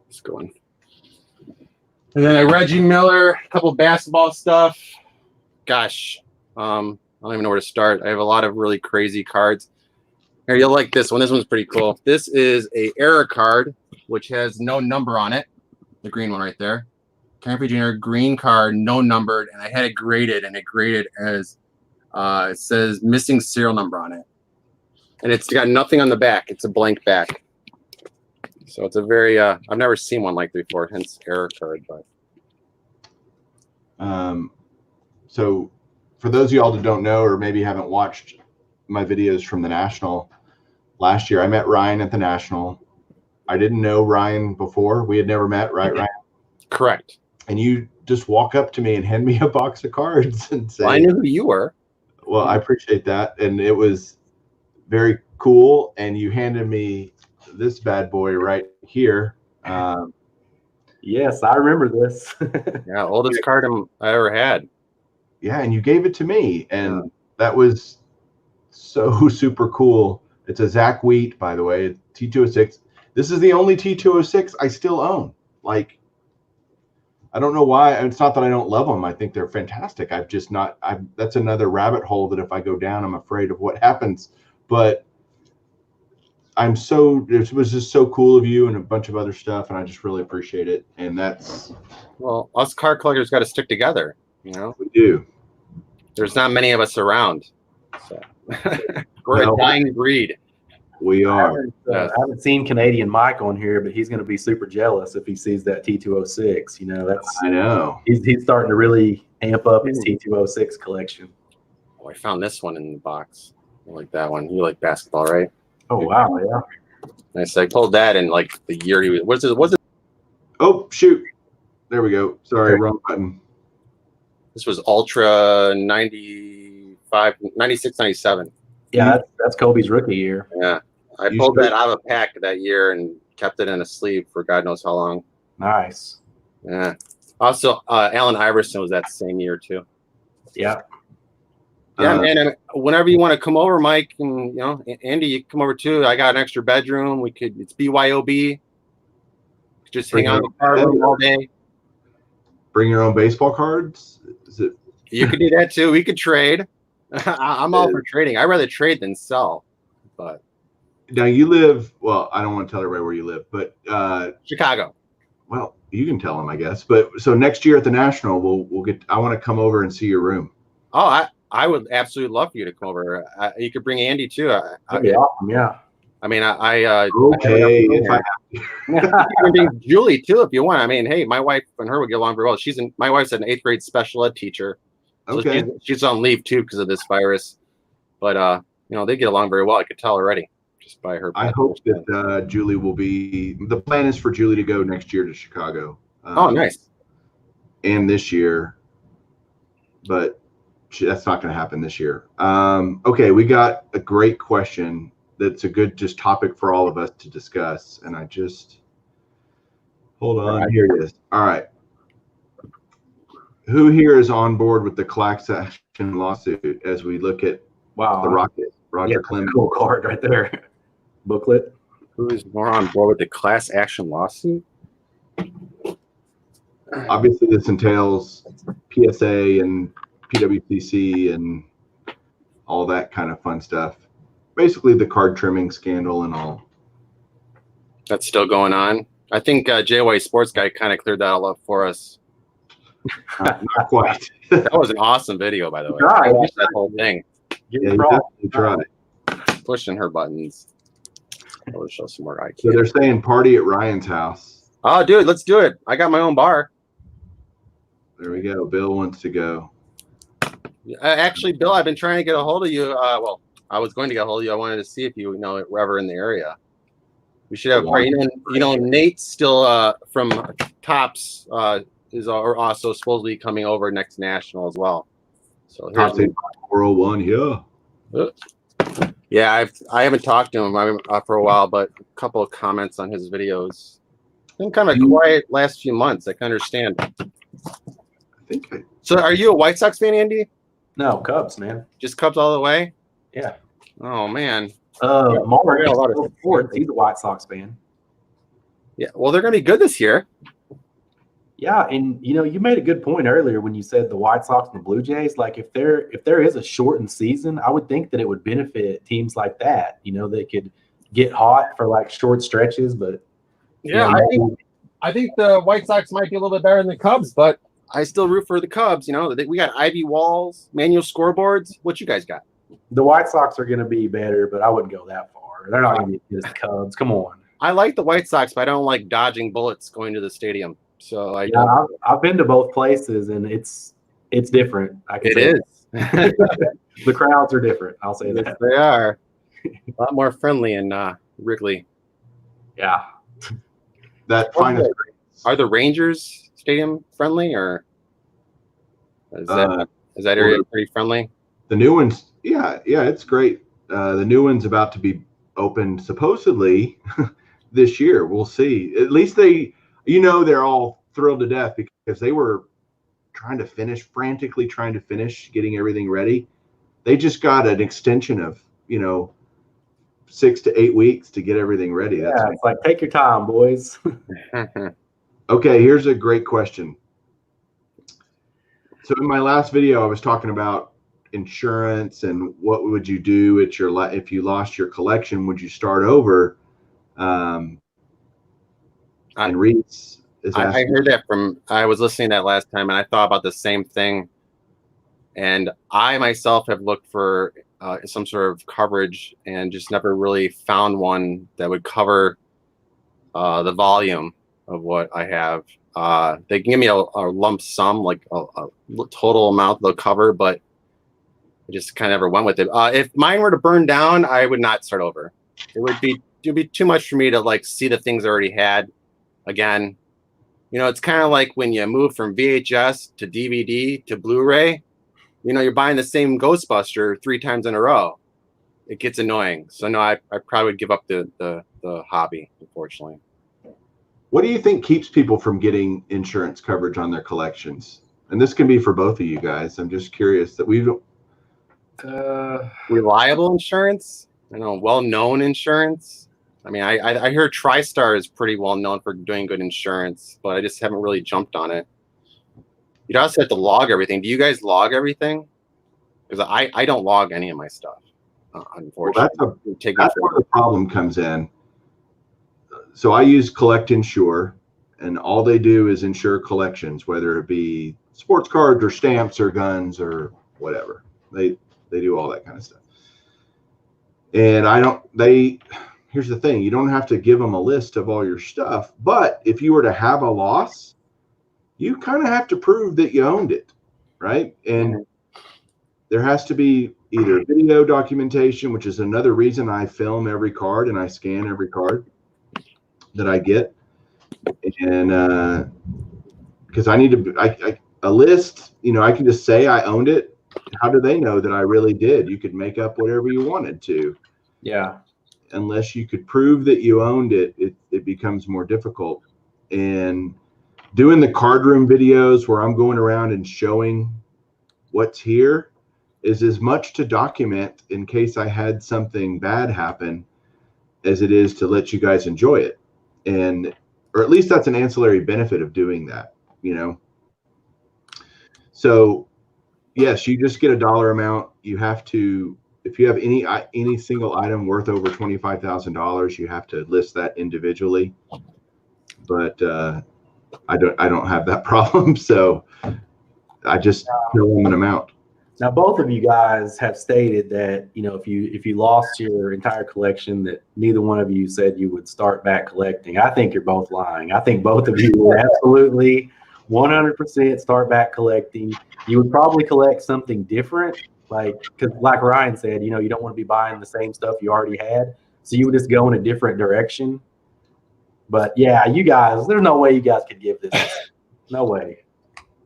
Just going. And then Reggie Miller, a couple of basketball stuff. Gosh, I don't even know where to start. I have a lot of really crazy cards. Here, you'll like this one. This one's pretty cool. This is a error card, which has no number on it. The green one right there. Campy Jr. green card, no numbered, and I had it graded, and it graded as it says missing serial number on it. And it's got nothing on the back. It's a blank back. So it's a very I've never seen one like that before, hence error card. But so for those of y'all that don't know or maybe haven't watched my videos from the National, last year I met Ryan at the National. I didn't know Ryan before. We had never met, right, Ryan? Correct. And you just walk up to me and hand me a box of cards and say, well, I knew who you were. Well, I appreciate that. And it was very cool. And you handed me this bad boy right here. Yes, I remember this. Yeah, oldest card I ever had. Yeah, and you gave it to me. And that was so super cool. It's a Zach Wheat, by the way, T206. This is the only T206 I still own. Like, I don't know why. It's not that I don't love them. I think they're fantastic. I've just not. That's another rabbit hole that if I go down, I'm afraid of what happens. But it was just so cool of you and a bunch of other stuff, and I just really appreciate it. And that's. Well, us card collectors got to stick together. You know, we do. There's not many of us around, so we're a dying breed. We are. I haven't seen Canadian Mike on here, but he's going to be super jealous if he sees that T206. You know, I know. He's starting to really amp up his T206 collection. Oh, I found this one in the box. I like that one. You like basketball, right? Oh wow, yeah. Nice. I pulled that in like the year he was. Was it? Oh shoot! There we go. Sorry, wrong button. This was Ultra 95, 96, 97. Yeah, that's Kobe's rookie year. Yeah. I pulled that out of a pack that year and kept it in a sleeve for God knows how long. Nice. Yeah. Also, Allen Iverson was that same year too. Yeah. Yeah, man. And whenever you want to come over, Mike, and Andy, you can come over too. I got an extra bedroom. It's BYOB. Just hang out in the car room all day. Bring your own baseball cards. Is it? You could do that too. We could trade. I'm all for trading. I'd rather trade than sell. But now you live. Well, I don't want to tell everybody where you live, but Chicago. Well, you can tell them, I guess. But so next year at the National, we'll get. I want to come over and see your room. Oh, I would absolutely love for you to come over. You could bring Andy too. That'd be awesome. Yeah. I mean, okay. You can bring Julie too if you want. I mean, hey, my wife and her would get along very well. My wife's an 8th grade special ed teacher. So okay. She's on leave too because of this virus. but they get along very well. I could tell already just by her. I hope that Julie will be. The plan is for Julie to go next year to Chicago. Oh, nice. And this year, but that's not going to happen this year. Okay, we got a great question. That's a good just topic for all of us to discuss. And I just hold on. Right. Here it is. All right. Who here is on board with the class action lawsuit as we look at the Rocket? Roger Clemens. Cool card right there. Booklet. Who is more on board with the class action lawsuit? Obviously, this entails PSA and PWCC and all that kind of fun stuff. Basically, the card trimming scandal and all. That's still going on. I think JY Sports Guy kind of cleared that all up for us. Not quite. That was an awesome video, by the way. I watched that whole thing. Yeah, you definitely tried. Pushing her buttons. I'll show some more eye. So they're saying party at Ryan's house. Oh, dude, let's do it. I got my own bar. There we go. Bill wants to go. Actually, Bill, I've been trying to get a hold of you. Well, I was going to get a hold of you. I wanted to see if you were ever in the area. We should have a party. Nate still from Tops is also supposedly coming over next national as well. So Tops 401, yeah. Yeah, I haven't talked to him for a while, but a couple of comments on his videos. Been kind of quiet last few months. I can understand. So, are you a White Sox fan, Andy? No, Cubs, man. Just Cubs all the way? Yeah. Oh man. Mark, he's a White Sox fan. Yeah. Well, they're going to be good this year. Yeah, and you made a good point earlier when you said the White Sox and the Blue Jays. Like if there is a shortened season, I would think that it would benefit teams like that. They could get hot for like short stretches, but yeah, I think the White Sox might be a little bit better than the Cubs, but I still root for the Cubs. We got Ivy walls, manual scoreboards. What you guys got? The White Sox are going to be better, but I wouldn't go that far. They're not going to be as the Cubs. Come on. I like the White Sox, but I don't like dodging bullets going to the stadium. So I've been to both places, and it's different. It is. The crowds are different. I'll say that. They are a lot more friendly in Wrigley. Yeah. Are the Rangers stadium friendly, or is that area pretty friendly? The new ones, yeah, it's great. The new one's about to be opened supposedly this year. We'll see. At least they're all thrilled to death because they were frantically trying to finish getting everything ready. They just got an extension of 6 to 8 weeks to get everything ready. Yeah, it's like, take your time, boys. Okay, here's a great question. So in my last video, I was talking about insurance and what would you do if you lost your collection? Would you start over? And Reese is asking. I heard that I was listening to that last time, and I thought about the same thing. And I myself have looked for some sort of coverage and just never really found one that would cover the volume of what I have. They can give me a lump sum, like a total amount they'll cover, but I just kind of never went with it. If mine were to burn down, I would not start over. It would be too much for me to see the things I already had again. It's kind of like when you move from VHS to DVD to Blu-ray. You're buying the same Ghostbuster 3 times in a row. It gets annoying. So no, I probably would give up the hobby, unfortunately. What do you think keeps people from getting insurance coverage on their collections? And this can be for both of you guys. I'm just curious that we don't. Reliable insurance, well-known insurance. I mean, I hear TriStar is pretty well known for doing good insurance, but I just haven't really jumped on it. You'd also have to log everything. Do you guys log everything? Because I don't log any of my stuff, unfortunately. Well, that's where the problem comes in. So I use Collect Insure, and all they do is insure collections, whether it be sports cards or stamps or guns or whatever. They do all that kind of stuff. And here's the thing, you don't have to give them a list of all your stuff, but if you were to have a loss, you kind of have to prove that you owned it, right? And there has to be either video documentation, which is another reason I film every card and I scan every card that I get. And because I need to, a list, I can just say I owned it. How do they know that I really did? You could make up whatever you wanted to. Yeah. Unless you could prove that you owned it, it becomes more difficult. And doing the card room videos where I'm going around and showing what's here is as much to document in case I had something bad happen as it is to let you guys enjoy it. Or at least that's an ancillary benefit of doing that, So yes, you just get a dollar amount. You have to, if you have any single item worth over $25,000, you have to list that individually. But I don't have that problem, so I just tell them an amount. Now, both of you guys have stated that if you lost your entire collection, that neither one of you said you would start back collecting. I think you're both lying. I think both of you will absolutely 100% start back collecting. You would probably collect something different, because like Ryan said, you don't want to be buying the same stuff you already had, so you would just go in a different direction. But yeah, you guys, there's no way you guys could give this. No way.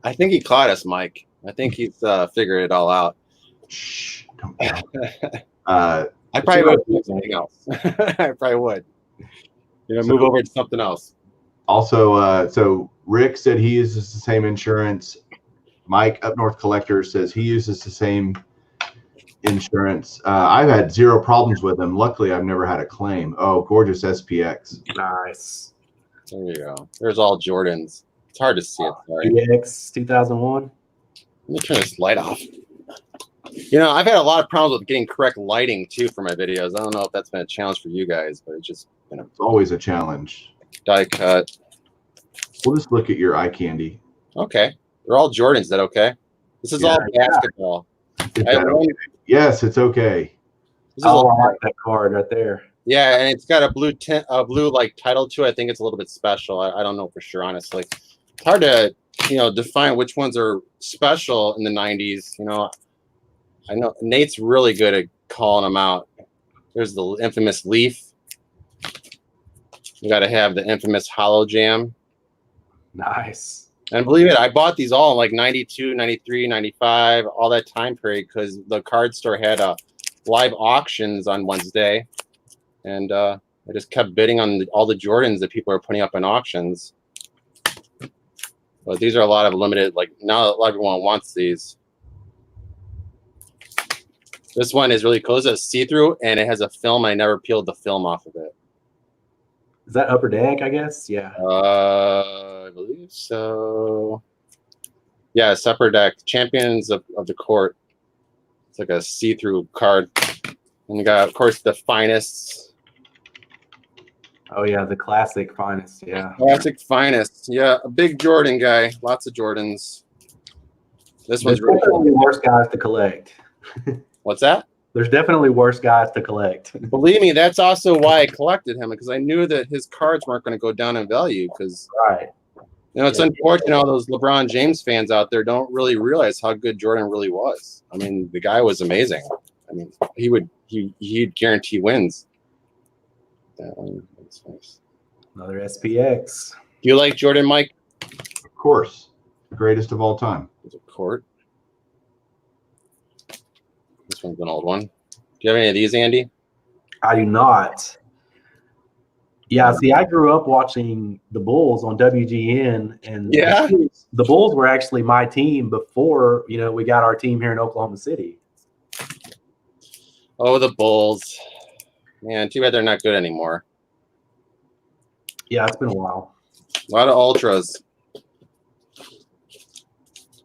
I think he caught us, Mike. I think he's figured it all out. Shh, don't I probably would do something else. I probably would. Move over to something else. Also, so Rick said he uses the same insurance. Mike Up North Collector says he uses the same insurance. I've had zero problems with him. Luckily, I've never had a claim. Oh, gorgeous SPX. Nice. There you go. There's all Jordans. It's hard to see it. Sorry. PX 2001. Let me turn this light off. I've had a lot of problems with getting correct lighting too for my videos. I don't know if that's been a challenge for you guys, but it's just It's always a challenge. Die cut. We'll just look at your eye candy. Okay, they're all Jordans. Is that okay? This is all basketball. Yes, it's okay. I like that card right there. Yeah, and it's got a blue title to it. I think it's a little bit special. I don't know for sure, honestly. It's hard to define which ones are special in the 90s. I know Nate's really good at calling them out. There's the infamous Leaf. You got to have the infamous Hollow Jam. Nice. And believe it, I bought these all in like 92, 93, 95, all that time period, because the card store had live auctions on Wednesday. And I just kept bidding on all the Jordans that people are putting up in auctions. But these are a lot of limited, now a lot of everyone wants these. This one is really cool. It's a see-through, and it has a film. I never peeled the film off of it. Is that Upper Deck, I guess? Yeah. I believe so. Yeah, it's Upper Deck. Champions of the Court. It's like a see-through card. And you got, of course, the Finest. Oh, yeah, the classic Finest, yeah. Classic Finest. Yeah, a big Jordan guy. Lots of Jordans. This one's really cool. Definitely worse guys to collect. What's that? There's definitely worse guys to collect. Believe me, that's also why I collected him, because I knew that his cards weren't going to go down in value. Because right, it's unfortunate all those LeBron James fans out there don't really realize how good Jordan really was. I mean, the guy was amazing. I mean, he'd guarantee wins. That one, that's nice. Another SPX. Do you like Jordan, Mike? Of course, greatest of all time. There's a court. This one's an old one. Do you have any of these, Andy? I do not. Yeah, see, I grew up watching the Bulls on WGN, and the Bulls were actually my team before we got our team here in Oklahoma City. Oh, the Bulls. Man, too bad they're not good anymore. Yeah, it's been a while. A lot of ultras.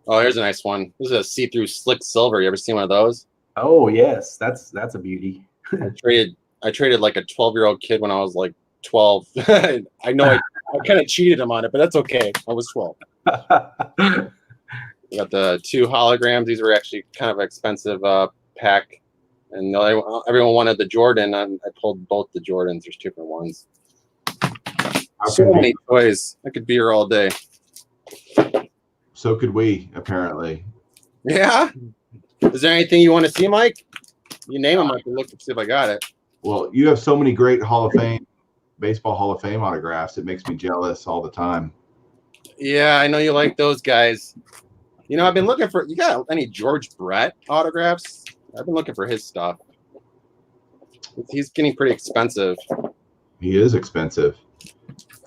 Oh, here's a nice one. This is a see-through slick silver. You ever seen one of those? Oh yes, that's a beauty. I traded like a 12-year-old kid when I was like 12. I know I kind of cheated him on it, but that's okay. I was 12. We got the 2 holograms. These were actually kind of expensive pack, and everyone wanted the Jordan. I pulled both the Jordans. There's 2 different ones. So many toys. I could be here all day. So could we, apparently. Yeah. This Is there anything you want to see, Mike? You name them. I can look and see if I got it. Well, you have so many great baseball Hall of Fame autographs. It makes me jealous all the time. Yeah, I know you like those guys. You know, I've been looking for. You got any George Brett autographs? I've been looking for his stuff. He's getting pretty expensive. He is expensive.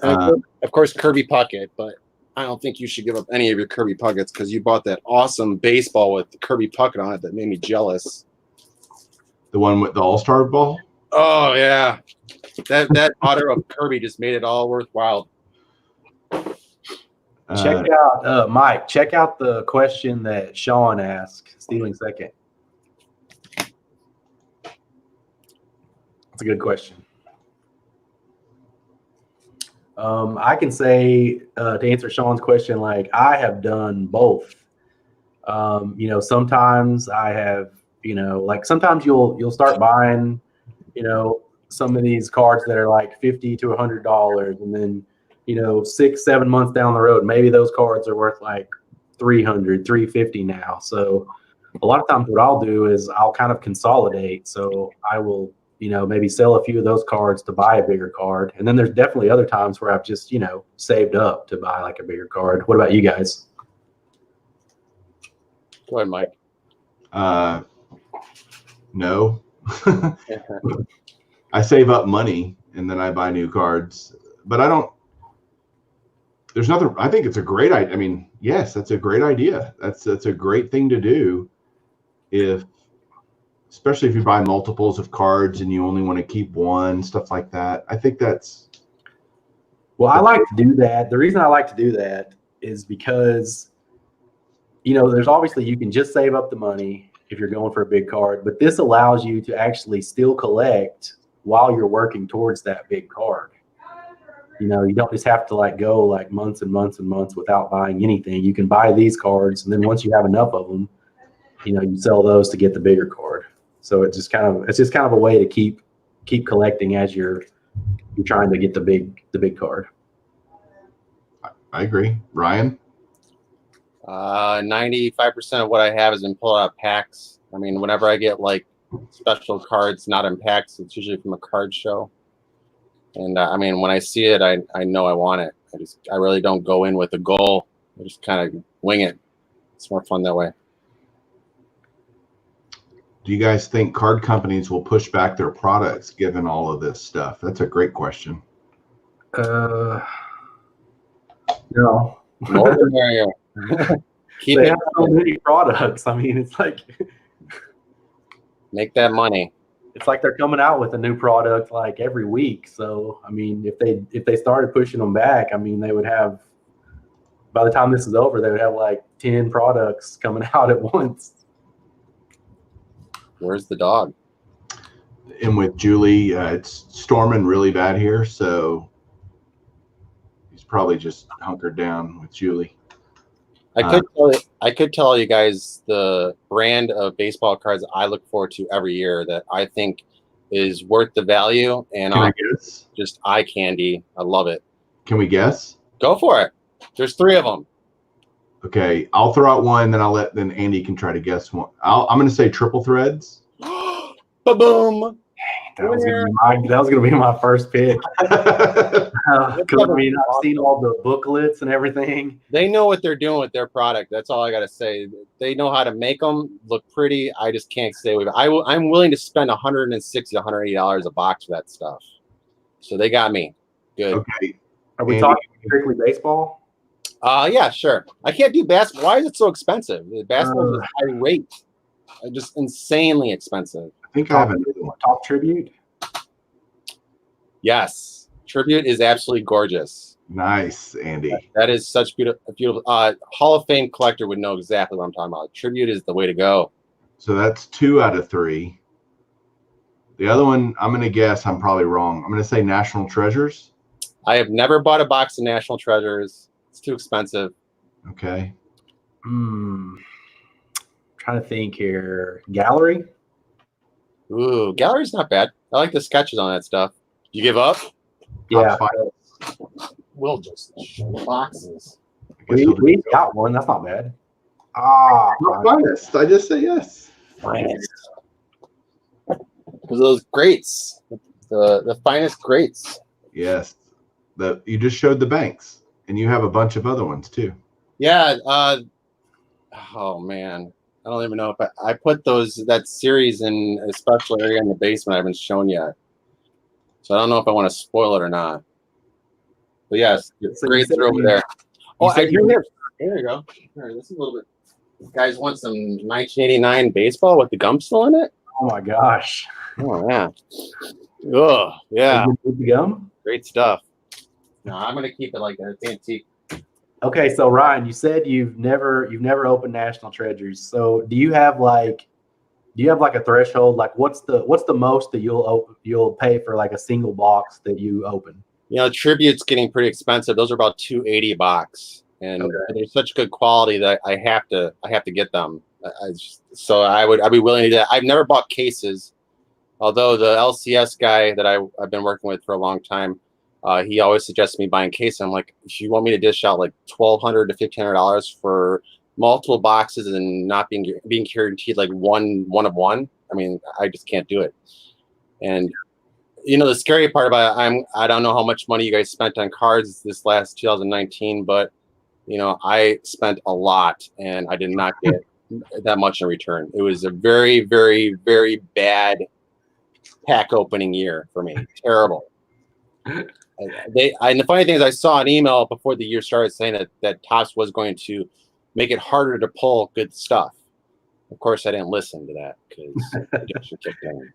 Of course, Kirby Puckett, but I don't think you should give up any of your Kirby Puckets because you bought that awesome baseball with the Kirby Puckett on it that made me jealous. The one with the All-Star ball? Oh yeah, that auto of Kirby just made it all worthwhile. Check out Mike. Check out the question that Sean asked. Stealing second. That's a good question. I can say to answer Sean's question, like I have done both. Sometimes I have, like sometimes you'll start buying, some of these cards that are like $50 to $100, and then 6-7 months down the road, maybe those cards are worth like $300, $350 now. So a lot of times what I'll do is I'll kind of consolidate. So I will maybe sell a few of those cards to buy a bigger card. And then there's definitely other times where I've just, saved up to buy like a bigger card. What about you guys? Go ahead, Mike. No. I save up money and then I buy new cards. But there's nothing. I think it's a great idea. I mean, yes, that's a great idea. That's a great thing to do especially if you buy multiples of cards and you only want to keep one, stuff like that. I think that's. Well, I like to do that. The reason I like to do that is because, there's obviously you can just save up the money if you're going for a big card, but this allows you to actually still collect while you're working towards that big card. You don't just have to go like months and months and months without buying anything. You can buy these cards, and then once you have enough of them, you sell those to get the bigger card. So it's just kind of a way to keep collecting as you're trying to get the big card. I agree. Ryan? 95% of what I have has been pulled out of packs. I mean, whenever I get like special cards not in packs, it's usually from a card show. And when I see it, I know I want it. I really don't go in with a goal. I just kind of wing it. It's more fun that way. Do you guys think card companies will push back their products given all of this stuff? That's a great question. No. More the merrier. They have so many products. I mean, it's like make that money. It's like they're coming out with a new product like every week. So I mean, if they started pushing them back, I mean, they would have, by the time this is over, they would have like 10 products coming out at once. Where's the dog? And with Julie, it's storming really bad here, so he's probably just hunkered down with Julie. I could tell you guys the brand of baseball cards I look forward to every year that I think is worth the value, and Can I guess? Just eye candy. I love it. Can we guess? Go for it. There's 3 of them. Okay, I'll throw out one, then Andy can try to guess one. I'm going to say triple threads. Ba-boom. That was gonna be my first pick. Because I mean, I've seen all the booklets and everything. They know what they're doing with their product. That's all I gotta say. They know how to make them look pretty. I just can't stay with it. I'm willing to spend $160, $180 a box for that stuff. So they got me. Good. Okay. Are we talking strictly baseball? Yeah, sure. I can't do basketball. Why is it so expensive? Basketball is irate. Just insanely expensive. I think I have another one. Top Tribute? Yes. Tribute is absolutely gorgeous. Nice, Andy. That is such beautiful. Hall of Fame collector would know exactly what I'm talking about. Tribute is the way to go. So that's 2 out of 3. The other one, I'm going to guess I'm probably wrong. I'm going to say National Treasures. I have never bought a box of National Treasures. It's too expensive. Okay. Trying to think here. Gallery? Ooh, Gallery's not bad. I like the sketches on that stuff. You give up? Yeah. We'll just show boxes. We got one. That's not bad. Not biased. I just say yes. finest. Those greats, the finest greats. Yes. You just showed the banks, and you have a bunch of other ones too. Yeah. Oh man, I don't even know if I put that series in a special area in the basement I haven't shown yet. So I don't know if I want to spoil it or not. But yes, So greats are over there. Oh, I said do here. Here you go. Here, this is a little bit. You guys want some 1989 baseball with the gum still in it? Oh my gosh. Oh yeah. Oh yeah. With the gum? Great stuff. No, I'm gonna keep it like that. It's antique. Okay, so Ryan, you said you've never opened National Treasures. So do you have like a threshold? Like what's the most that you'll pay for like a single box that you open? You know, Tribute's getting pretty expensive. Those are about $280 a box, and they're such good quality that I have to get them. So I'd be willing to do that. I've never bought cases, although the LCS guy that I've been working with for a long time, he always suggests me buying cases. I'm like, if you want me to dish out like $1,200 to $1,500 for multiple boxes and not being guaranteed like one of one, I mean, I just can't do it. And you know, the scary part about it, I don't know how much money you guys spent on cards this last 2019, but you know, I spent a lot and I did not get that much in return. It was a very, very, very bad pack opening year for me. Terrible. And the funny thing is, I saw an email before the year started saying that Topps was going to make it harder to pull good stuff. Of course, I didn't listen to that because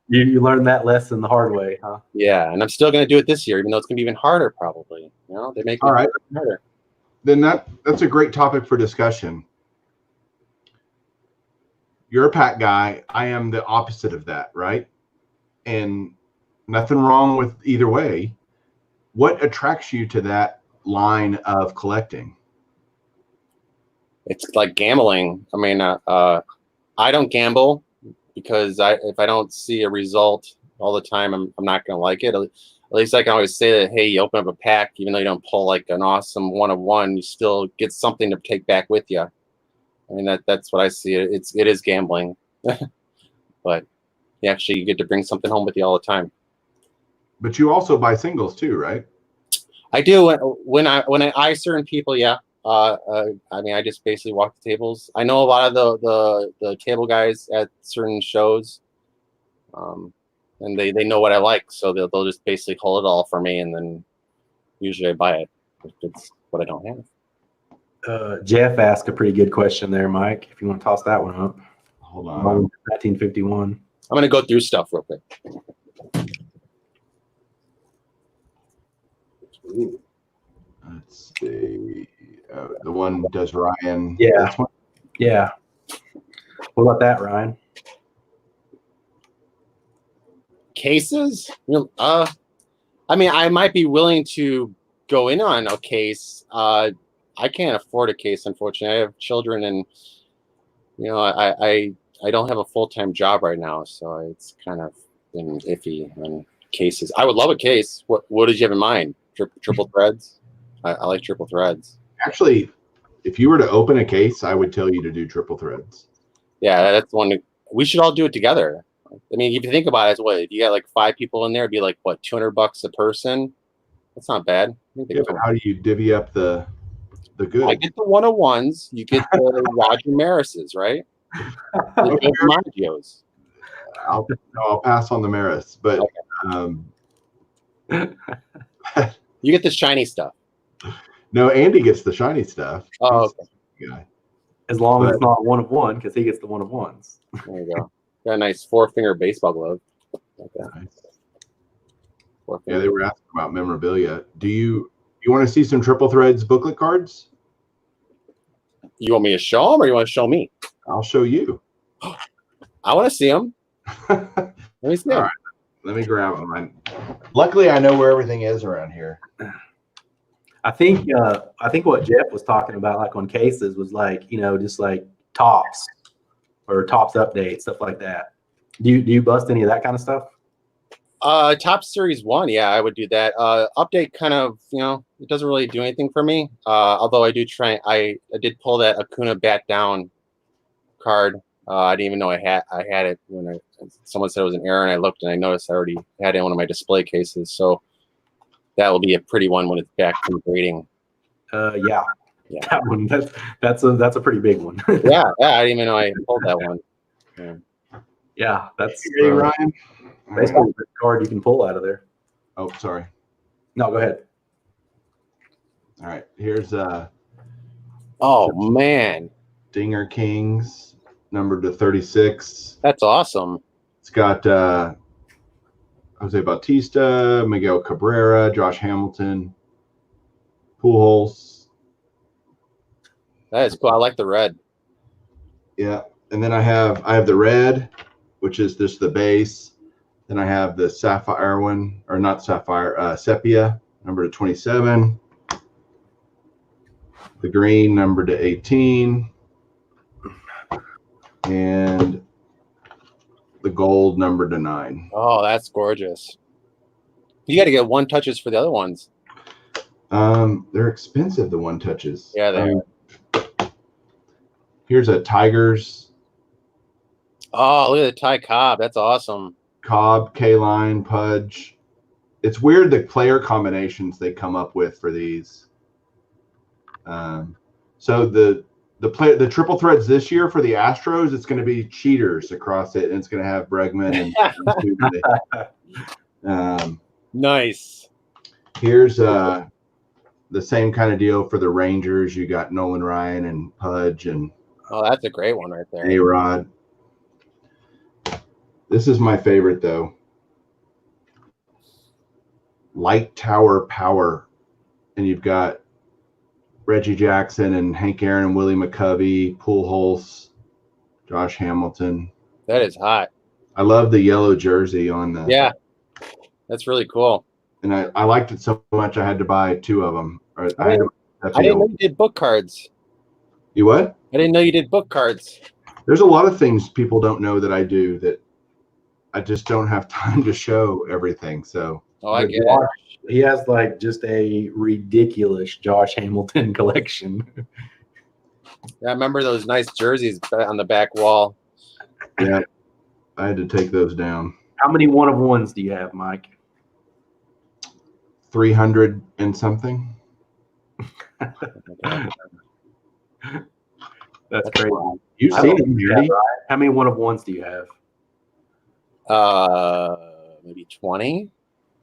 you learned that lesson the hard way, huh? Yeah, and I'm still going to do it this year, even though it's going to be even harder, probably. You know, they make it harder. Then that's a great topic for discussion. You're a pack guy. I am the opposite of that, right? And nothing wrong with either way. What attracts you to that line of collecting? It's like gambling. I mean, I don't gamble because if I don't see a result all the time, I'm not going to like it. At least I can always say that, hey, you open up a pack, even though you don't pull like an awesome one of one, you still get something to take back with you. I mean, that's what I see. It is gambling, but you get to bring something home with you all the time. But you also buy singles too, right? I do. When I certain people, yeah. I mean, I just basically walk the tables. I know a lot of the table guys at certain shows, and they know what I like, so they'll just basically hold it all for me, and then usually I buy it if it's what I don't have. Jeff asked a pretty good question there, Mike. If you want to toss that one up. Hold on. 1951. I'm going to go through stuff real quick. Let's see. The one does Ryan. Yeah. Yeah. What about that, Ryan? Cases? I mean, I might be willing to go in on a case. I can't afford a case, unfortunately. I have children, and I don't have a full-time job right now, so it's kind of been iffy on cases. I would love a case. What did you have in mind? Triple threads? I like triple threads. Actually, if you were to open a case, I would tell you to do triple threads. Yeah, that's one. We should all do it together. I mean, if you think about it, if you got like 5 people in there, it'd be like what, $200 a person? That's not bad. Yeah, but how do you divvy up the good? I get the 101s. You get the Roger Marises, right? The I'll pass on the Maris, but okay. You get the shiny stuff. No, Andy gets the shiny stuff. Oh, okay. Yeah. As long as it's not one of one, because he gets the one of ones. There you go. Got a nice 4-finger baseball glove. Like that. Nice. Yeah, they were asking about memorabilia. Do you want to see some triple threads booklet cards? You want me to show them, or you want to show me? I'll show you. I want to see them. Let me see them. All right. Let me grab them. Luckily, I know where everything is around here. I think what Jeff was talking about, like on cases, was like, just like tops or tops updates, stuff like that. Do you bust any of that kind of stuff? Top Series 1, yeah, I would do that. Update kind of, it doesn't really do anything for me. Although I do try, I did pull that Acuna bat down card I didn't even know I had it when someone said it was an error, and I looked and I noticed I already had it in one of my display cases. So that will be a pretty one when it's back from grading. Yeah. Yeah. That one. That's a pretty big one. yeah, I didn't even know I pulled that one. Yeah. Yeah, that's Hey, Ryan. basically the card you can pull out of there. Oh, sorry. No, go ahead. All right. Here's Oh man, Dinger Kings, numbered to 36. that's awesome. It's got Jose Bautista, Miguel Cabrera, Josh Hamilton, Pujols. That is cool. I like the red. Yeah. And then I have the red, which is just the base. Then I have the sapphire one, or not sapphire, sepia, number to 27. The green, number to 18. And the gold, number to 9. Oh, that's gorgeous. You got to get one touches for the other ones. They're expensive, the one touches. Yeah, they are. Here's a Tigers. Oh, look at the Ty Cobb. That's awesome. Cobb, K-Line, Pudge. It's weird the player combinations they come up with for these. So the triple threads this year for the Astros, it's going to be cheaters across it, and it's going to have Bregman and Nice. here's the same kind of deal for the Rangers. You got Nolan Ryan and Pudge and Oh, that's a great one right there. A-Rod. This is my favorite though. Light Tower Power, and you've got Reggie Jackson and Hank Aaron and Willie McCovey, Pujols, Josh Hamilton. That is hot. I love the yellow jersey on the. Yeah, that's really cool. And I liked it so much I had to buy 2 of them. I didn't know you did book cards. You what? I didn't know you did book cards. There's a lot of things people don't know that I do that I just don't have time to show everything. So. Oh, I get it. He has like just a ridiculous Josh Hamilton collection. Yeah, I remember those nice jerseys on the back wall. Yeah, I had to take those down. How many 1-of-1s do you have, Mike? 300 and something. That's crazy. You've seen them, Judy. How many 1-of-1s do you have? Maybe 20.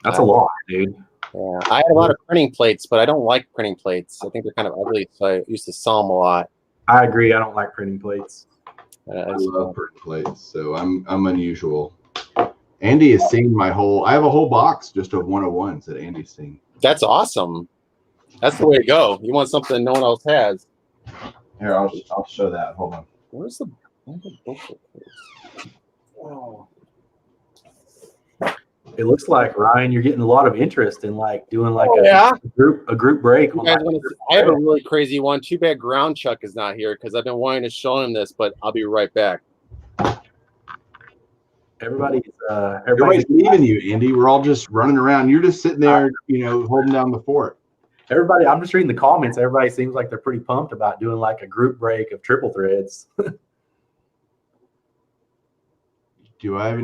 That's a lot, dude. Yeah, I had a lot of printing plates, but I don't like printing plates. I think they're kind of ugly, so I used to sell them a lot. I agree. I don't like printing plates. I love printing plates, so I'm unusual. Andy has seen my whole. I have a whole box just of 101s that Andy's seen. That's awesome. That's the way to go. You want something no one else has. Here, I'll show that. Hold on. Where's the book? Oh. It looks like, Ryan, you're getting a lot of interest in like doing like a group break. I have a really crazy one. Too bad Ground Chuck is not here because I've been wanting to show him this, but I'll be right back. Everybody's leaving you, Andy. We're all just running around. You're just sitting there, holding down the fort. Everybody, I'm just reading the comments. Everybody seems like they're pretty pumped about doing like a group break of triple threads. Do I have a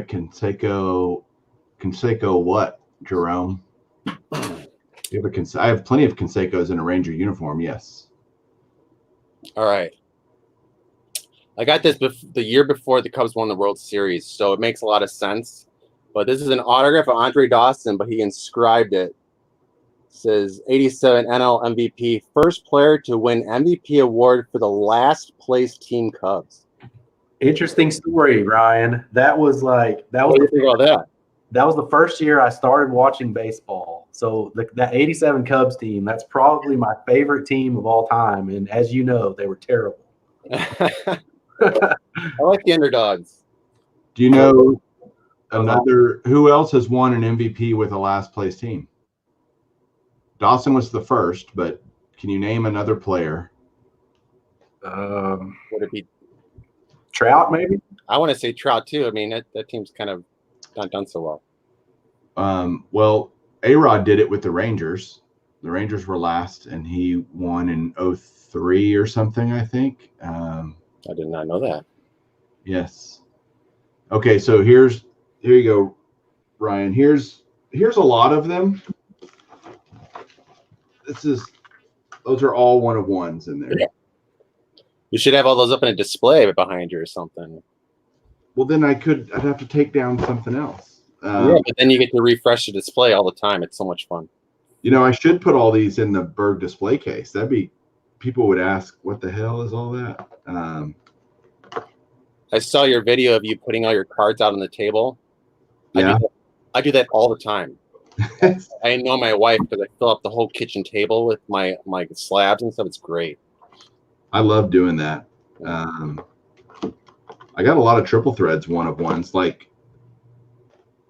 Canseco what, Jerome? I have plenty of Cansecos in a Ranger uniform, yes. All right. I got this the year before the Cubs won the World Series, so it makes a lot of sense. But this is an autograph of Andre Dawson, but he inscribed it. It says 87 NL MVP, first player to win MVP award for the last place team Cubs. Interesting story, Ryan. That was the first year I started watching baseball. So that 87 Cubs team, that's probably my favorite team of all time. And as you know, they were terrible. I like the underdogs. Do you know who else has won an MVP with a last place team? Dawson was the first, but can you name another player? Would it be Trout, maybe? I want to say Trout too. I mean, that team's kind of not done so well. Well, A-Rod did it with the Rangers. The Rangers were last, and he won in 03 or something, I think. I did not know that. Yes. Okay, so here you go, Ryan. Here's a lot of them. Those are all 1 of 1s in there. Yeah. You should have all those up in a display behind you or something. Well, then I'd have to take down something else. Yeah, but then you get to refresh the display all the time. It's so much fun. You know, I should put all these in the Berg display case. People would ask, what the hell is all that? I saw your video of you putting all your cards out on the table. Yeah. I do that all the time. I know my wife because I fill up the whole kitchen table with my slabs and stuff. It's great. I love doing that. I got a lot of triple threads 1 of 1s, like,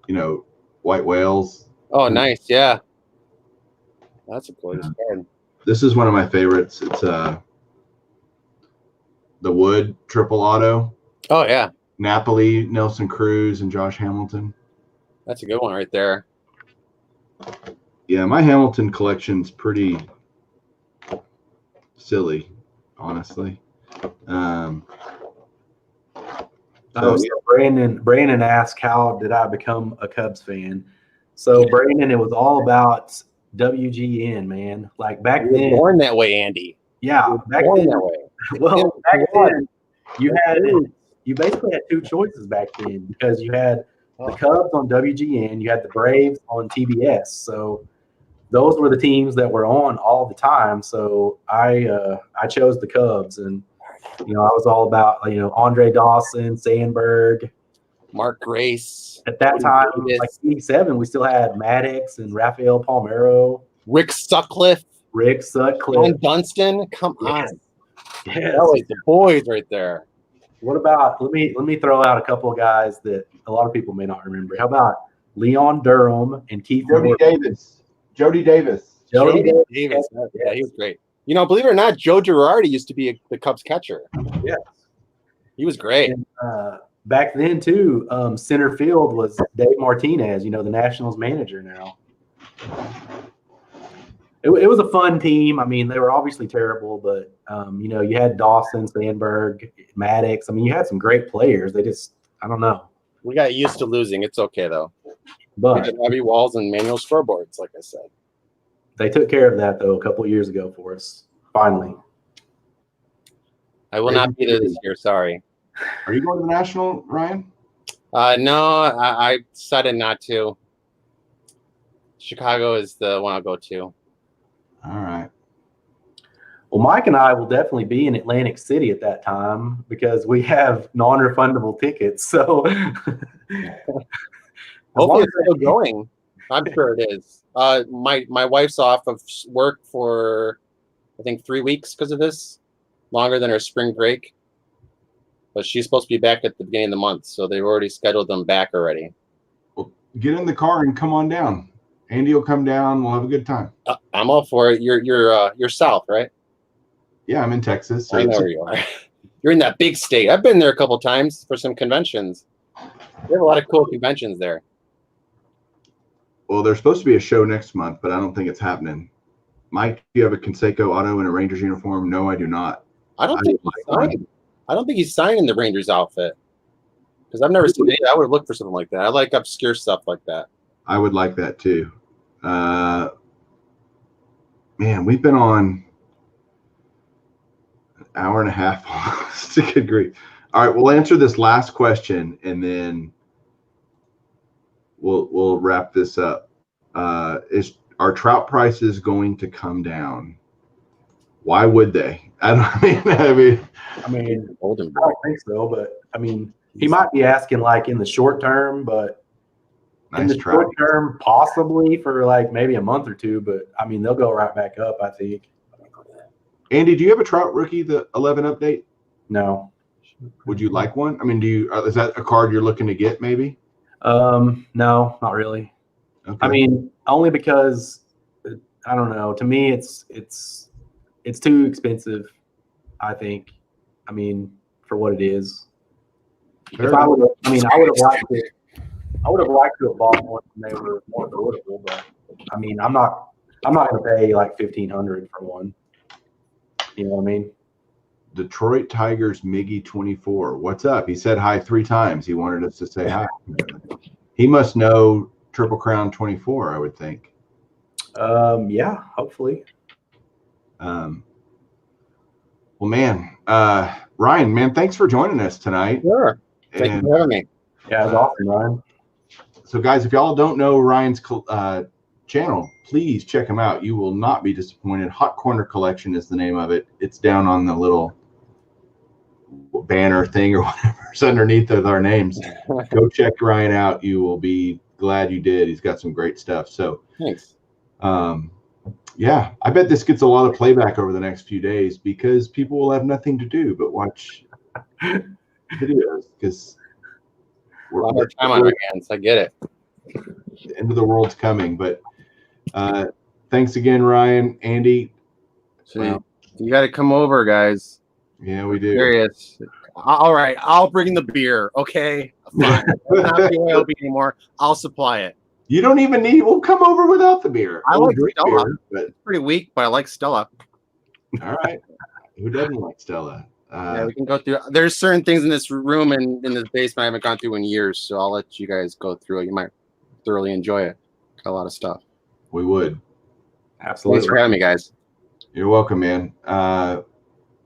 you know, white whales. Oh, nice. Yeah. That's a gorgeous card. This is one of my favorites. It's the Wood triple auto. Oh, yeah. Napoli, Nelson Cruz, and Josh Hamilton. That's a good one right there. Yeah, my Hamilton collection's pretty silly, honestly. So Brandon asked, how did I become a Cubs fan? So Brandon, it was all about WGN, man. Like back You were then. born that way, Andy. Yeah, back Born then. that way. Well, back then you basically had 2 choices back then because you had the Cubs on WGN, you had the Braves on TBS. So those were the teams that were on all the time. So I chose the Cubs, and you know I was all about Andre Dawson, Sandberg, Mark Grace. At that time, like '87, we still had Maddox and Rafael Palmeiro, Rick Sutcliffe, John Dunston. Come on, yes. That was the boys right there. What about let me throw out a couple of guys that a lot of people may not remember. How about Leon Durham and Keith Jody Davis? Jody Davis. Yeah, he was great. You know, believe it or not, Joe Girardi used to be the Cubs catcher. Yeah, he was great. And, back then too, center field was Dave Martinez. You know, the Nationals manager now. It was a fun team. I mean, they were obviously terrible, but you had Dawson, Sandberg, Maddox. I mean, you had some great players. They just, I don't know. We got used to losing. It's okay though. But we had heavy walls and manual scoreboards, like I said. They took care of that though a couple of years ago for us. Finally. I will not be there this year. Sorry. Are you going to the National, Ryan? No, I decided not to. Chicago is the one I'll go to. All right. Well, Mike and I will definitely be in Atlantic City at that time because we have non-refundable tickets. So hopefully it's still going. I'm sure it is. My wife's off of work for I think 3 weeks because of this, longer than her spring break. But she's supposed to be back at the beginning of the month, so they've already scheduled them back already. Well, get in the car and come on down. Andy will come down. We'll have a good time. I'm all for it. You're south, right? Yeah, I'm in Texas. So I know where you are. You're in that big state. I've been there a couple times for some conventions. We have a lot of cool conventions there. Well, there's supposed to be a show next month, but I don't think it's happening. Mike, do you have a Conseco auto in a Rangers uniform? No, I do not. I don't think he's signed in the Rangers outfit because I've never seen it. I would look for something like that. I like obscure stuff like that. I would like that too. Man, we've been on an hour and a half almost. Good grief. All right, we'll answer this last question and then we'll wrap this up. Are trout prices going to come down? Why would they? I don't think so, but I mean, he might be asking like in the short term, but in the short term, possibly for like maybe a month or two, but I mean, they'll go right back up, I think. Andy, do you have a trout rookie, the 11 update? No. Would you like one? I mean, is that a card you're looking to get maybe? No, not really. Okay. I mean, only because I don't know. To me, it's too expensive, I think. I mean, for what it is. Sure. I would have liked to have bought one when they were more affordable, but I mean, I'm not going to pay like $1,500 for one. You know what I mean? Detroit Tigers Miggy 24. What's up? He said hi 3 times. He wanted us to say hi. He must know Triple Crown 24, I would think. Yeah, hopefully. Well, man, Ryan, man, thanks for joining us tonight. Sure. Thank you for having me. Yeah, it was awesome, Ryan. So, guys, if y'all don't know Ryan's channel, please check him out. You will not be disappointed. Hot Corner Collection is the name of it. It's down on the little banner thing or whatever. It's underneath of our names. Go check Ryan out. You will be glad you did. He's got some great stuff. So, Thanks. Yeah, I bet this gets a lot of playback over the next few days because people will have nothing to do but watch videos because A lot more time on our hands. I get it. the end of the world's coming. But thanks again, Ryan, Andy. So you got to come over, guys. Yeah, we do. Serious. All right, I'll bring the beer. Okay, fine. Not the AOB anymore. I'll supply it. You don't even need. We'll come over without the beer. I We'll like drink Stella. beer, but It's pretty weak, but I like Stella. all right. Who doesn't like Stella? Yeah, we can go through. There's certain things in this room and in this basement I haven't gone through in years, so I'll let you guys go through it. You might thoroughly enjoy it. Got a lot of stuff. We would. Absolutely. Thanks for having me, guys. You're welcome, man.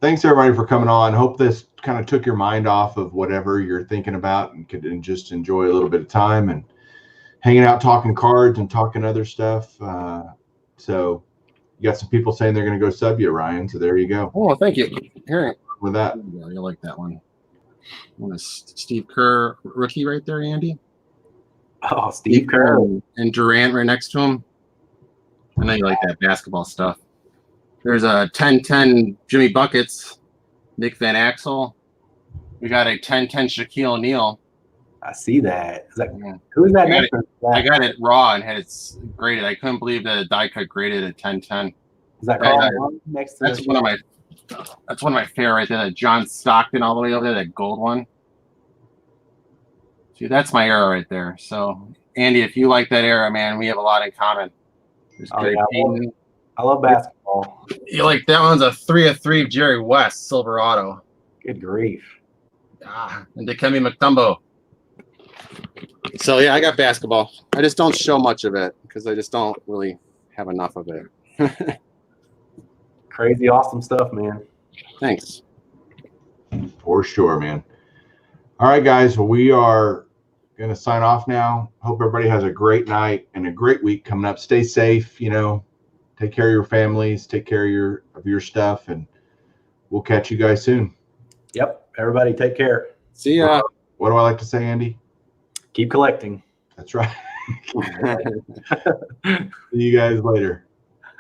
Thanks everybody for coming on. Hope this kind of took your mind off of whatever you're thinking about and could just enjoy a little bit of time and hanging out, talking cards and talking other stuff. So you got some people saying they're going to go sub you, Ryan. So there you go. Oh, thank you. Here, With that, yeah, you like that one. One is Steve Kerr rookie right there, Andy. Oh, Steve Kerr. And Durant right next to him. I know you like that basketball stuff. There's a 10-10 Jimmy Buckets, Nick Van Axel. We got a 10-10 Shaquille O'Neal. I see that. Is that Yeah. who is that I got next to? I got it raw and had it graded. I couldn't believe that a die cut graded at 10-10. Is that Yeah, Carl next to? That's one of my favorite right there. That John Stockton all the way over there, that gold one. See, that's my era right there. So, Andy, if you like that era, man, we have a lot in common. There's Oh, Gary yeah, Payton. I love basketball. You like that one's a 3 of 3 Jerry West Silverado. Good grief. And Dikembe Mutombo. So yeah, I got basketball. I just don't show much of it because I just don't really have enough of it. Crazy, awesome stuff, man. Thanks. for sure, man. All right, guys. Well, we are going to sign off now. Hope everybody has a great night and a great week coming up. Stay safe, take care of your families, take care of your stuff, and we'll catch you guys soon. Yep. Everybody take care. See ya. What do I like to say, Andy? Keep collecting. That's right. See you guys later.